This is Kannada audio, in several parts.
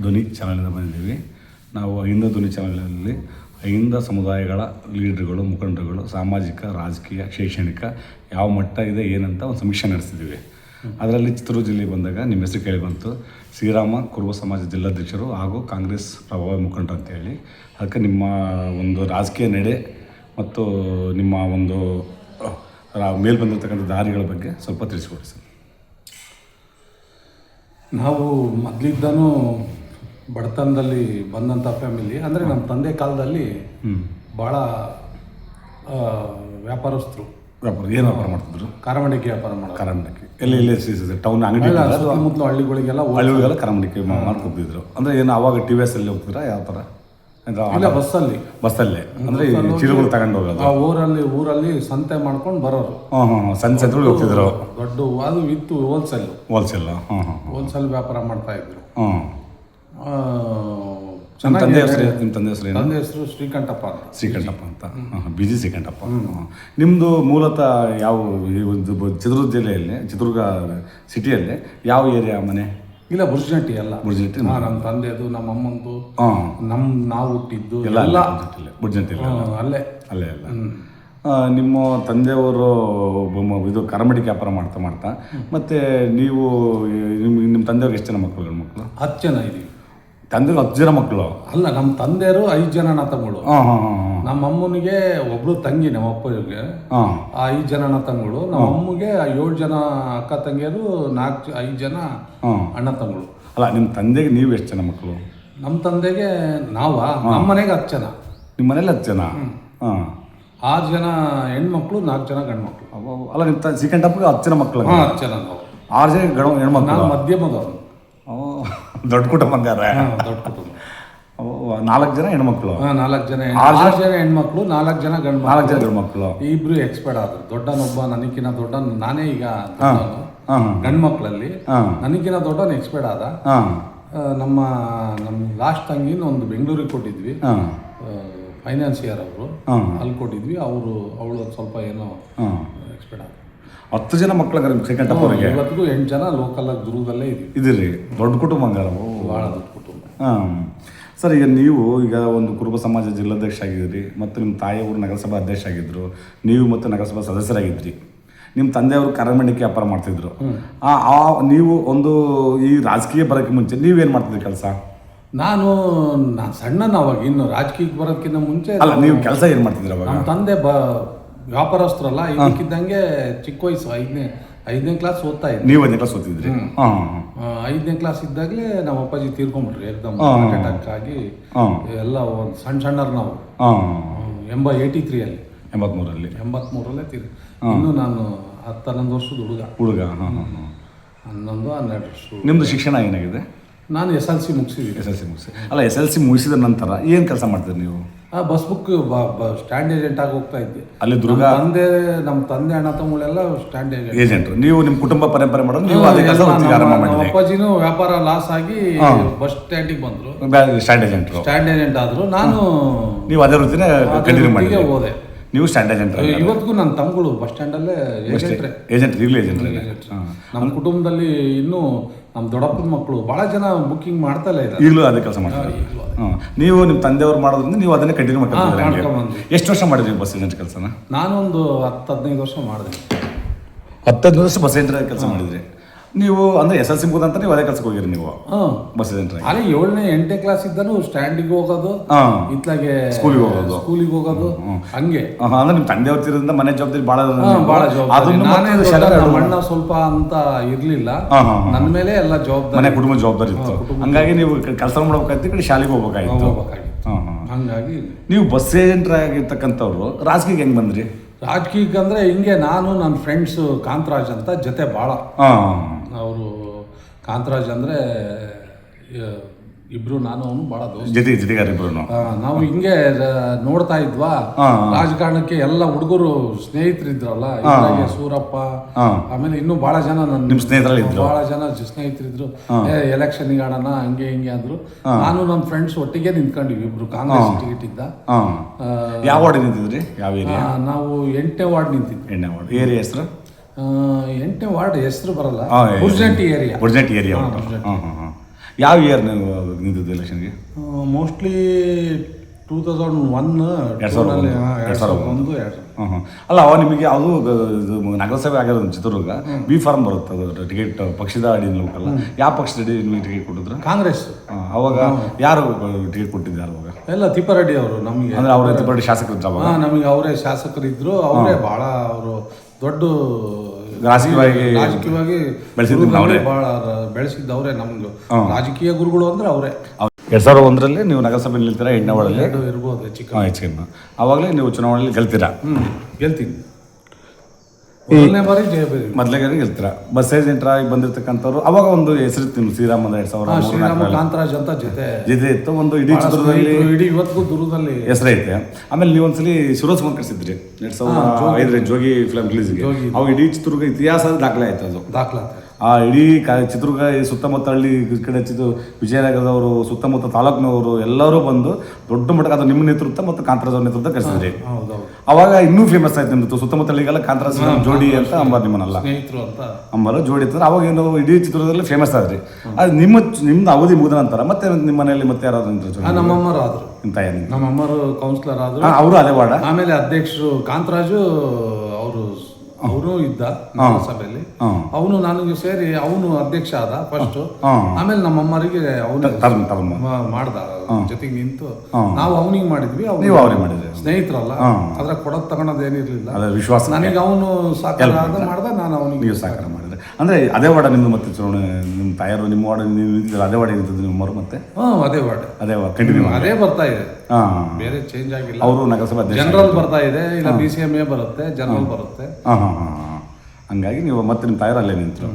ಧ್ವನಿ ಚಾನಲಿಂದ ಬಂದಿದ್ದೀವಿ. ನಾವು ಅಹಿಂದ ಧ್ವನಿ ಚಾನಲಲ್ಲಿ ಅಹಿಂದ ಸಮುದಾಯಗಳ ಲೀಡರ್ಗಳು, ಮುಖಂಡರುಗಳು, ಸಾಮಾಜಿಕ, ರಾಜಕೀಯ, ಶೈಕ್ಷಣಿಕ ಯಾವ ಮಟ್ಟ ಇದೆ ಏನಂತ ಒಂದು ಸಮೀಕ್ಷೆ ನಡೆಸಿದ್ದೀವಿ. ಅದರಲ್ಲಿ ಚಿತ್ರದುರ್ಗ ಜಿಲ್ಲೆಗೆ ಬಂದಾಗ ನಿಮ್ಮ ಹೆಸರು ಕೇಳಿ ಬಂತು. ಶ್ರೀರಾಮ ಕುರುಬ ಸಮಾಜ ಜಿಲ್ಲಾಧ್ಯಕ್ಷರು ಹಾಗೂ ಕಾಂಗ್ರೆಸ್ ಪ್ರಭಾವಿ ಮುಖಂಡರು ಅಂತೇಳಿ. ಅದಕ್ಕೆ ನಿಮ್ಮ ಒಂದು ರಾಜಕೀಯ ನಡೆ ಮತ್ತು ನಿಮ್ಮ ಒಂದು ಮೇಲೆ ಬಂದಿರತಕ್ಕಂಥ ದಾರಿಗಳ ಬಗ್ಗೆ ಸ್ವಲ್ಪ ತಿಳಿಸ್ಕೊಡಿ ಸರ್. ನಾವು ಮೊದಲಿದ್ದನೂ ಬಡತನದಲ್ಲಿ ಬಂದಂಥ ಫ್ಯಾಮಿಲಿ. ಅಂದರೆ ನಮ್ಮ ತಂದೆ ಕಾಲದಲ್ಲಿ ಭಾಳ ವ್ಯಾಪಾರಸ್ಥರು. ಏನು ವ್ಯಾಪಾರ ಮಾಡ್ತಿದ್ರು? ಕಾರಮಡಿಕೆ ವ್ಯಾಪಾರ ಮಾಡೋದು. ಕಾರಮಡಿಕೆ ಎಲ್ಲಿ ಟೌನ್ ಅಂಗಡಿ ಸುತ್ತಮುತ್ತಲು ಹಳ್ಳಿಗಳಿಗೆಲ್ಲ ಕಾರಮಡಿಕೆ ಮಾಡ್ಕೊತಿದ್ರು. ಅಂದರೆ ಏನು ಅವಾಗ ಟಿ ವಿ ಎಸ್ ಅಲ್ಲಿ ಹೋಗ್ತಿದ್ರಾ ಯಾವ ಥರ? ಇಲ್ಲ, ಬಸ್ಸಲ್ಲೇ ಅಂದರೆ ಚೀಲಗಳು ತಗೊಂಡು ಹೋಗೋದು. ಊರಲ್ಲಿ ಸಂತೆ ಮಾಡ್ಕೊಂಡು ಬರೋರು. ಸಂತೆ ಹೋಗ್ತಿದ್ರು. ದೊಡ್ಡ ಅದು ಇತ್ತು ಹೋಲ್ಸೇಲ್ ವ್ಯಾಪಾರ ಮಾಡ್ತಾ ಇದ್ರು. ನಿಮ್ಮ ತಂದೆ ಹೆಸರು ಶ್ರೀಕಂಠಪ್ಪ ಅಂತ. ಬಿಜಿ ಶ್ರೀಕಂಠಪ್ಪ. ನಿಮ್ಮದು ಮೂಲತಃ ಯಾವ ಚಿತ್ರದುರ್ಗ ಜಿಲ್ಲೆಯಲ್ಲಿ, ಚಿತ್ರದುರ್ಗ ಸಿಟಿಯಲ್ಲಿ ಯಾವ ಏರಿಯಾ ಮನೆ? ಇಲ್ಲ, ಬುರ್ಜನಟ್ಟಿ ಎಲ್ಲ. ಬುರ್ಜನಟ್ಟಿ. ನಮ್ಮ ತಂದೆದು, ನಮ್ಮ ಅಮ್ಮಂದು, ನಾವು ಹುಟ್ಟಿದ್ದು ಎಲ್ಲ ಬುರ್ಜನಟ್ಟಿ ಅಲ್ಲೇ ಎಲ್ಲ. ನಿಮ್ಮ ತಂದೆಯವರು ಇದು ಕಾರಮಡಿಕೆ ವ್ಯಾಪಾರ ಮಾಡ್ತಾ ಮತ್ತೆ ನೀವು ನಿಮ್ಮ ತಂದೆಯವ್ರಿಗೆ ಎಷ್ಟು ಜನ ಮಕ್ಕಳು? 10 ಜನ ಇದೀವಿ. ತಂದೆಗೆ 10 ಜನ ಮಕ್ಕಳು? ಅಲ್ಲ, ನಮ್ಮ ತಂದೆಯರು 5 ಜನ ಅಣ್ಣ ತಮ್ಮಗಳು. ನಮ್ಮ ಅಮ್ಮನಿಗೆ ಒಬ್ಳು ತಂಗಿ, ನಮ್ಮ ಅಪ್ಪಗೆ 5 ಜನ ಅಣ್ಣ ತಮ್ಮಗಳು. ನಮ್ಮ ಅಮ್ಮಗೆ 7 ಜನ ಅಕ್ಕ ತಂಗಿಯರು, 5 ಜನ ಅಣ್ಣ ತಮ್ಮಗಳು. ಅಲ್ಲ, ನಿಮ್ಮ ತಂದೆಗೆ ನೀವು ಎಷ್ಟು ಜನ ಮಕ್ಕಳು? ನಮ್ಮ ತಂದೆಗೆ ನಮ್ಮ ಮನೆಗೆ 10 ಜನ. ನಿಮ್ಮ ಮನೇಲಿ 10 ಜನ? 6 ಜನ ಹೆಣ್ಮಕ್ಳು, 4 ಜನ ಗಂಡು ಮಕ್ಕಳು. ಅಲ್ಲ, ನಿಮ್ಮ ಶ್ರೀಕಂಠಪ್ಪಗೆ 10 ಜನ ಮಕ್ಕಳು? 10 ಜನ ನಾವು. 6 ಜನ ಹೆಣ್ಮಕ್ಳು? ನಾವು ಮಧ್ಯಮದವರು. ದೊಡ್ಡ ಕುಟುಂಬ ಹಂಗಾರೆ. ದೊಡ್ಡ ಕುಟುಂಬ. 4 ಜನ ಹೆಣ್ಮಕ್ಳು? 4 ಜನ. 6 ಜನ ಹೆಣ್ಮಕ್ಳು, 4 ಜನ ಗಂಡು. 4 ಜನ ಗಂಡು ಮಕ್ಕಳು. ಇಬ್ರು ಎಕ್ಸ್ಪೈರ್ಡ್ ಆದ್ರು. ದೊಡ್ಡನೊಬ್ಬ, ನನಗಿನ ದೊಡ್ಡ, ನಾನೇ ಈಗ ಗಂಡು ಮಕ್ಕಳಲ್ಲಿ ನನಗಿನ ದೊಡ್ಡನ ಎಕ್ಸ್ಪೈರ್ಡ್ ಆದ. ನಮ್ಮ ಲಾಸ್ಟ್ ತಂಗಿನ ಒಂದು ಬೆಂಗಳೂರಿಗೆ ಕೊಟ್ಟಿದ್ವಿ, ಫೈನಾನ್ಸಿಯರ್ ಅವರು. ಅಲ್ಲಿ ಕೊಟ್ಟಿದ್ವಿ. ಅವಳು ಸ್ವಲ್ಪ ಏನೋ ಎಕ್ಸ್ಪೈರ್ಡ್ ಆದ. 10 ಜನ ಮಕ್ಕಳು ಶ್ರೀಕಂಠಪ್ಪ ಅವರಿಗೆ? ಇವತ್ತಿಗೂ 8 ಜನ ಲೋಕಲ್ ದುರ್ಗದಲ್ಲೇ ಇದ್ದೀರಿ. ದೊಡ್ಡ ಕುಟುಂಬ ಹಂಗಾರ? ಭಾಳ ದೊಡ್ಡ ಕುಟುಂಬ. ಸರ್, ಈಗ ನೀವು ಒಂದು ಕುರುಬ ಸಮಾಜ ಜಿಲ್ಲಾಧ್ಯಕ್ಷ ಆಗಿದ್ದೀರಿ ಮತ್ತು ನಿಮ್ಮ ತಾಯಿಯವರು ನಗರಸಭಾ ಅಧ್ಯಕ್ಷ ಆಗಿದ್ದರು, ನೀವು ಮತ್ತು ನಗರಸಭಾ ಸದಸ್ಯರಾಗಿದ್ರಿ. ನಿಮ್ಮ ತಂದೆಯವರು ಕಾರಮಡಿಕೆ ವ್ಯಾಪಾರ ಮಾಡ್ತಿದ್ರು. ನೀವು ಒಂದು ಈ ರಾಜಕೀಯ ಬರೋಕ್ಕೆ ಮುಂಚೆ ನೀವೇನು ಮಾಡ್ತಿದ್ರಿ ಕೆಲಸ? ನಾನು ಸಣ್ಣನವಾಗ, ಇನ್ನು ರಾಜಕೀಯಕ್ಕೆ ಬರೋದಕ್ಕಿಂತ ಮುಂಚೆ. ಅಲ್ಲ, ನೀವು ಕೆಲಸ ಏನು ಮಾಡ್ತಿದ್ರಿ ಅವಾಗ? ನಮ್ಮ ತಂದೆ ವ್ಯಾಪಾರಸ್ಥರಲ್ಲ. ಇದಕ್ಕಿದ್ದಂಗೆ ಚಿಕ್ಕ ವಯಸ್ಸು, 5ನೇ ಕ್ಲಾಸ್ ಓದ್ತಾ ಇದ್ದೆ. ನೀವು 5ನೇ ಕ್ಲಾಸ್ ಓದ್ತಿದ್ರಿ? 5ನೇ ಕ್ಲಾಸ್ ಇದ್ದಾಗಲೇ ನಮ್ಮ ಅಪ್ಪಾಜಿ ತೀರ್ಕೊಂಡ್ಬಿಟ್ರಿ. ಏಕದಮ್ ಅಟ್ಯಾಕ್ ಆಗಿ ಎಲ್ಲ ಒಂದು ಸಣ್ಣರು ನಾವು. 83 83ರಲ್ಲೇ ಇನ್ನು ನಾನು 10-11 ವರ್ಷದ ಹುಡುಗ. 11-12 ವರ್ಷ. ನಿಮ್ಮದು ಶಿಕ್ಷಣ ಏನಾಗಿದೆ? ನಾನು SLC ಮುಗಿಸಿದ್ದೀನಿ. ಅಲ್ಲ, SLC ಮುಗಿಸಿದ ನಂತರ ಏನು ಕೆಲಸ ಮಾಡ್ತೀರಿ ನೀವು? ಬಸ್ ಬುಕ್ ಸ್ಟ್ಯಾಂಡ್ ಏಜೆಂಟ್ ಆಗಿ ಹೋಗ್ತಾ ಇದ್ದೆ ಅಲ್ಲಿ ದುರ್ಗ. ನಮ್ಮ ತಂದೆ ಅಣ್ಣ ತಮ್ಮಗಳೆಲ್ಲ ಸ್ಟ್ಯಾಂಡ್ ಏಜೆಂಟ್. ನೀವು ನಿಮ್ಮ ಕುಟುಂಬ ಪರಂಪರೆ ಮಾಡೋದು, ನೀವು ಅದೇ ಕೆಲಸ ಆರಂಭ ಮಾಡಿದ್ರಿ. ಅಪ್ಪಾಜಿನೂ ವ್ಯಾಪಾರ ಲಾಸ್ ಆಗಿ ಬಸ್ ಸ್ಟ್ಯಾಂಡಿಗೆ ಬಂದರು, ಸ್ಟ್ಯಾಂಡ್ ಏಜೆಂಟ್ ಆದರು. ನೀವು ಅದೇ ವೃತ್ತಿನೇ ಕಂಟಿನ್ಯೂ ಮಾಡಿ ಹೋದೆ. ನೀವು ಸ್ಟ್ಯಾಂಡ್ ಏಜೆಂಟ್? ಇವತ್ತಿಗೂ ನನ್ನ ತಮ್ಮಗಳು ಬಸ್ ಸ್ಟ್ಯಾಂಡಲ್ಲೇ ಏಜೆಂಟ್. ನಮ್ಮ ಕುಟುಂಬದಲ್ಲಿ ಇನ್ನೂ ನಮ್ಮ ದೊಡ್ಡಪ್ಪನ ಮಕ್ಕಳು ಭಾಳ ಜನ ಬುಕ್ಕಿಂಗ್ ಮಾಡ್ತಲೇ ಇದ್ದಾರೆ. ಈಗಲೂ ಅದೇ ಕೆಲಸ ಮಾಡ್ತಾರೆ. ನೀವು ನಿಮ್ಮ ತಂದೆಯವರು ಮಾಡೋದ್ರಿಂದ ನೀವು ಅದನ್ನೇ ಕಂಟಿನ್ಯೂ ಮಾಡ್ಕೊಂಡು ಎಷ್ಟು ವರ್ಷ ಮಾಡಿದ್ರಿ ಬಸ್ ಏಜೆಂಟ್ ಕೆಲಸನ? ನಾನೊಂದು 10-15 ವರ್ಷ ಮಾಡಿದೆ. 10-15 ವರ್ಷ ಬಸ್ ಏಜೆಂಟ್ ಕೆಲಸ ಮಾಡಿದ್ರಿ ನೀವು? ಅಂದರೆ SLC ಮುಗಿದಂತ ನೀವು ಅದೇ ಕೆಲಸಕ್ಕೆ ಹೋಗಿರಿ ನೀವು ಬಸ್ ಏಜೆಂಟ್? ಅದೇ 7ನೇ 8ನೇ ಕ್ಲಾಸ್ ಇದ್ದನು ಸ್ಟ್ಯಾಂಡಿಗೆ ಹೋಗೋದು, ಇತ್ಲಾಗೆ ಸ್ಕೂಲಿಗೆ ಹೋಗೋದು ಹಂಗೆ. ಅಂದ್ರೆ ನಿಮ್ಮ ತಂದೆಯವ್ರ ತಿರಿಂದ ಮನೆ ಜವಾಬ್ದಾರಿ ಭಾಳ ಅಣ್ಣ ಸ್ವಲ್ಪ ಅಂತ ಇರ್ಲಿಲ್ಲ, ನನ್ನ ಮೇಲೆ ಎಲ್ಲ ಜವಾಬ್ದಾರಿ, ಮನೆ ಕುಟುಂಬ ಜವಾಬ್ದಾರಿ ಇತ್ತು. ಹಂಗಾಗಿ ನೀವು ಕೆಲಸ ಮಾಡ್ಬೇಕಾಯ್ತು, ಈ ಕಡೆ ಶಾಲೆಗೆ ಹೋಗ್ಬೇಕಾಯ್ತು. ಹಂಗಾಗಿ ನೀವು ಬಸ್ ಏಜೆಂಟ್ ಆಗಿರ್ತಕ್ಕಂಥವ್ರು ರಾಜಕೀಯಕ್ಕೆ ಹೆಂಗೆ ಬಂದ್ರಿ? ರಾಜಕೀಯಕ್ಕೆ ಅಂದರೆ ಹಿಂಗೆ, ನಾನು ನನ್ನ ಫ್ರೆಂಡ್ಸು ಕಾಂತರಾಜ್ ಅಂತ ಜೊತೆ ಭಾಳ. ಅವರು ಕಾಂತರಾಜ್ ಅಂದರೆ ಇಬ್ರು, ನಾನು ಅವನು ಭಾಳ ಜೊತೆಗಾರಿಬ್ರು. ನಾವು ಹಿಂಗೆ ನೋಡ್ತಾ ಇದ್ವಾ, ರಾಜಕಾರಣಕ್ಕೆ ಎಲ್ಲ ಹುಡುಗರು ಸ್ನೇಹಿತರಿದ್ರಲ್ಲ, ಸೂರಪ್ಪ, ಆಮೇಲೆ ಇನ್ನೂ ಭಾಳ ಜನ ನನ್ನ ಸ್ನೇಹಿತರಲ್ಲಿ ಭಾಳ ಜನ ಸ್ನೇಹಿತರಿದ್ರು. ಎಲೆಕ್ಷನ್ಗೆ ಆಡೋಣ ಹಂಗೆ ಹಿಂಗೆ ಅಂದ್ರು. ನಾನು ನನ್ನ ಫ್ರೆಂಡ್ಸ್ ಒಟ್ಟಿಗೆ ನಿಂತ್ಕೊಂಡಿವಿ ಇಬ್ರು. ಕಾಂಗ್ರೆಸ್ ಟಿಕೆಟ್ ಇದ್ದ. ಯಾವ ವಾರ್ಡ್ ನಿಂತಿದ್ರಿ? ಯಾವ ಏರಿಯಾ? ನಾವು 8ನೇ ವಾರ್ಡ್ ನಿಂತಿದ್ವಿ. 8ನೇ ವಾರ್ಡ್. ಏರಿಯಾ ಹೆಸರು? 8ನೇ ವಾರ್ಡ್ ಹೆಸರು ಬರಲ್ಲ, ಬುರ್ಜನಟ್ಟಿ ಏರಿಯಾ. ಯಾವ ಇಯರ್ ನೀವು ನಿಂತಿದ್ದು ಎಲೆಕ್ಷನ್ಗೆ? ಮೋಸ್ಟ್ಲಿ 2001 ಅಲ್ಲ, ಅವ ನಿಮಗೆ ಅದು ಇದು ನಗರಸಭೆ ಆಗಿರೋದು ಚಿತ್ರದುರ್ಗ ಬಿ ಫಾರ್ಮ್ ಬರುತ್ತೆ, ಅದು ಟಿಕೆಟ್ ಪಕ್ಷದ ಅಡಿ ಹೋಗಲ್ಲ. ಯಾವ ಪಕ್ಷದ ಅಡಿ ನಿಮಗೆ ಟಿಕೆಟ್ ಕೊಟ್ಟಿದ್ರು? ಕಾಂಗ್ರೆಸ್. ಅವಾಗ ಯಾರು ಟಿಕೆಟ್ ಕೊಟ್ಟಿದ್ದಾರೆ ಅವಾಗ? ಎಲ್ಲ ತಿಪ್ಪಾರೆಡ್ಡಿ ಅವರು ನಮಗೆ. ಅಂದ್ರೆ ಅವರೇ ತಿಪ್ಪಾರೆಡ್ಡಿ ಶಾಸಕರು ಇದ್ರು ಅವಾಗ? ನಮಗೆ ಅವರೇ ಶಾಸಕರಿದ್ರು. ಅವರೇ ಭಾಳ ಅವರು ದೊಡ್ಡ ರಾಜಕೀಯವಾಗಿ ಭಾಳ ಬೆಳೆಸಿದ್ದವ್ರೆ. ನಮ್ಗೆ ರಾಜಕೀಯ ಗುರುಗಳು ಅಂದ್ರೆ ಅವರೇ. 2001ರಲ್ಲಿ ನೀವು ನಗರಸಭೆ ನಿಲ್ತೀರಾ, 8ನೇ ವಾರ್ಡಲ್ಲಿ ಇರ್ಬೋದು ಹೆಚ್ಚಿಗೆ. ಆವಾಗಲೇ ನೀವು ಚುನಾವಣೆಯಲ್ಲಿ ಗೆಲ್ತೀರಾ? ಗೆಲ್ತೀನಿ. ಮೊದಲನೇ ಬಾರಿ ಮೊದಲೇ ಗೆಲ್ತೀರಾ. ಬಸ್ ಏಜೆಂಟ್ ಆಗಿ ಬಂದಿರ್ತಕ್ಕಂಥವ್ರು ಅವಾಗ ಒಂದು ಹೆಸರಿತ್ತು ನಿಮ್ಗೆ, ಶ್ರೀರಾಮ 2000 ಕಾಂತರಾಜ್ ಅಂತ ಜೊತೆ ಇತ್ತು. ಒಂದು ಇಡೀ ಚಿತ್ರದಲ್ಲಿ ಇಡೀ ಇವತ್ತಿಗೂ ದುರ್ಗದಲ್ಲಿ ಹೆಸರೈತೆ. ಆಮೇಲೆ ನೀವೊಂದ್ಸಲಿ ಶಿವರಾಜ್ ಕುಮಾರ್ ಕಳಿಸಿದ್ರಿ 2005 ಜೋಗಿ ಫಿಲಂ ರಿಲೀಸ್ಗೆ. ಅವಾಗ ಇಡೀ ಚಿತ್ರದುರ್ಗ ಇತಿಹಾಸದ ದಾಖಲೆ ಆಯ್ತು. ಅದು ದಾಖಲಾತಿ. ಆ ಇಡೀ ಚಿತ್ರದುರ್ಗ ಸುತ್ತಮುತ್ತ ಹಳ್ಳಿ ಕಡೆ ವಿಜಯನಗರದವರು, ಸುತ್ತಮುತ್ತ ತಾಲೂಕಿನವರು ಎಲ್ಲರೂ ಬಂದು ದೊಡ್ಡ ಮಟ್ಟಕ್ಕೆ ಅದು ನಿಮ್ಮ ನೇತೃತ್ವ ಮತ್ತು ಕಾಂತರಾಜ್ ಅವ್ರ ನೇತೃತ್ವ ಕಳಿಸಿದ್ರಿ. ಅವಾಗ ಇನ್ನೂ ಫೇಮಸ್ ಆಯ್ತು ನಿಮ್ದು ಸುತ್ತಮುತ್ತ ಹಳ್ಳಿಗೆಲ್ಲ ಕಾಂತರಾಜ್ ಜೋಡಿ ಅಂತ ಅಂಬಾರ ನಿಮ್ಮನ್ನೆಲ್ಲ ಅಂಬಾರ ಜೋಡಿ ಇರ್ತಾರೆ. ಅವಾಗ ಏನು ಇಡೀ ಚಿತ್ರದುರ್ಗದಲ್ಲಿ ಫೇಮಸ್ ಆದ್ರಿ. ಅದು ನಿಮ್ದು ಅವಧಿ ಮುಗಿದ ನಂತರ ಮತ್ತೆ ನಿಮ್ಮ ಮನೆಯಲ್ಲಿ ಮತ್ತೆ ಯಾರಾದ್ರು ನಮ್ಮಮ್ಮರು ಆದ್ರು. ನಿಮ್ಮ ತಾಯಿ ನಮ್ಮಮ್ಮರು ಕೌನ್ಸಿಲರ್ ಆದ್ರು. ಅವರು ಅದೇ ವಾರ್ಡ. ಆಮೇಲೆ ಅಧ್ಯಕ್ಷರು ಕಾಂತರಾಜು ಅವರು ಇದ್ದ ಸಭೆಯಲ್ಲಿ. ಅವನು ನನಗೆ ಸೇರಿ ಅವನು ಅಧ್ಯಕ್ಷ ಆದ ಫಸ್ಟ್. ಆಮೇಲೆ ನಮ್ಮಮ್ಮರಿಗೆ ಅವನು ಮಾಡ್ದ, ಜೊತೆಗೆ ನಿಂತು ನಾವು ಅವನಿಗೆ ಮಾಡಿದ್ವಿ. ಸ್ನೇಹಿತರಲ್ಲ, ಅದ್ರ ಕೊಡೋದ್ ತಗೊಳೋದು ಏನಿರ್ಲಿಲ್ಲ. ವಿಶ್ವಾಸ. ನನಗೆ ಅವನು ಸಾಕಾರ ಮಾಡ್ದ, ನಾನು ಅವನಿಗೆ ಸಾಕಾರ ಮಾಡಿದೆ. ಅಂದ್ರೆ ಅದೇ ವಾರ್ಡ ನಿಮ್ದು ಮತ್ತೆ ಚುನಾವಣೆ? ನಿಮ್ಮ ತಾಯರು ನಿಮ್ಮ ವಾರ್ಡ್ ನೀವು ಅದೇ ವಾರ್ಡ್ ಇರ್ತದೆ ನಿಮ್ಮವರು ಮತ್ತೆ? ಅದೇ ವಾರ್ಡ್, ಅದೇ ಕಂಟಿನ್ಯೂ ಅದೇ ಬರ್ತಾ ಇದೆ. ಬೇರೆ ಚೇಂಜ್ ಆಗಿಲ್ಲ. ಅವರು ನಗರಸಭಾ ಜನರಲ್ ಬರ್ತಾ ಇದೆ, ಇಲ್ಲ BCMA ಬರುತ್ತೆ, ಜನರಲ್ ಬರುತ್ತೆ. ಹಂಗಾಗಿ ನೀವು ಮತ್ತೆ ನಿಮ್ಮ ತಾಯರು ಅಲ್ಲೇ ನಿಂತರು.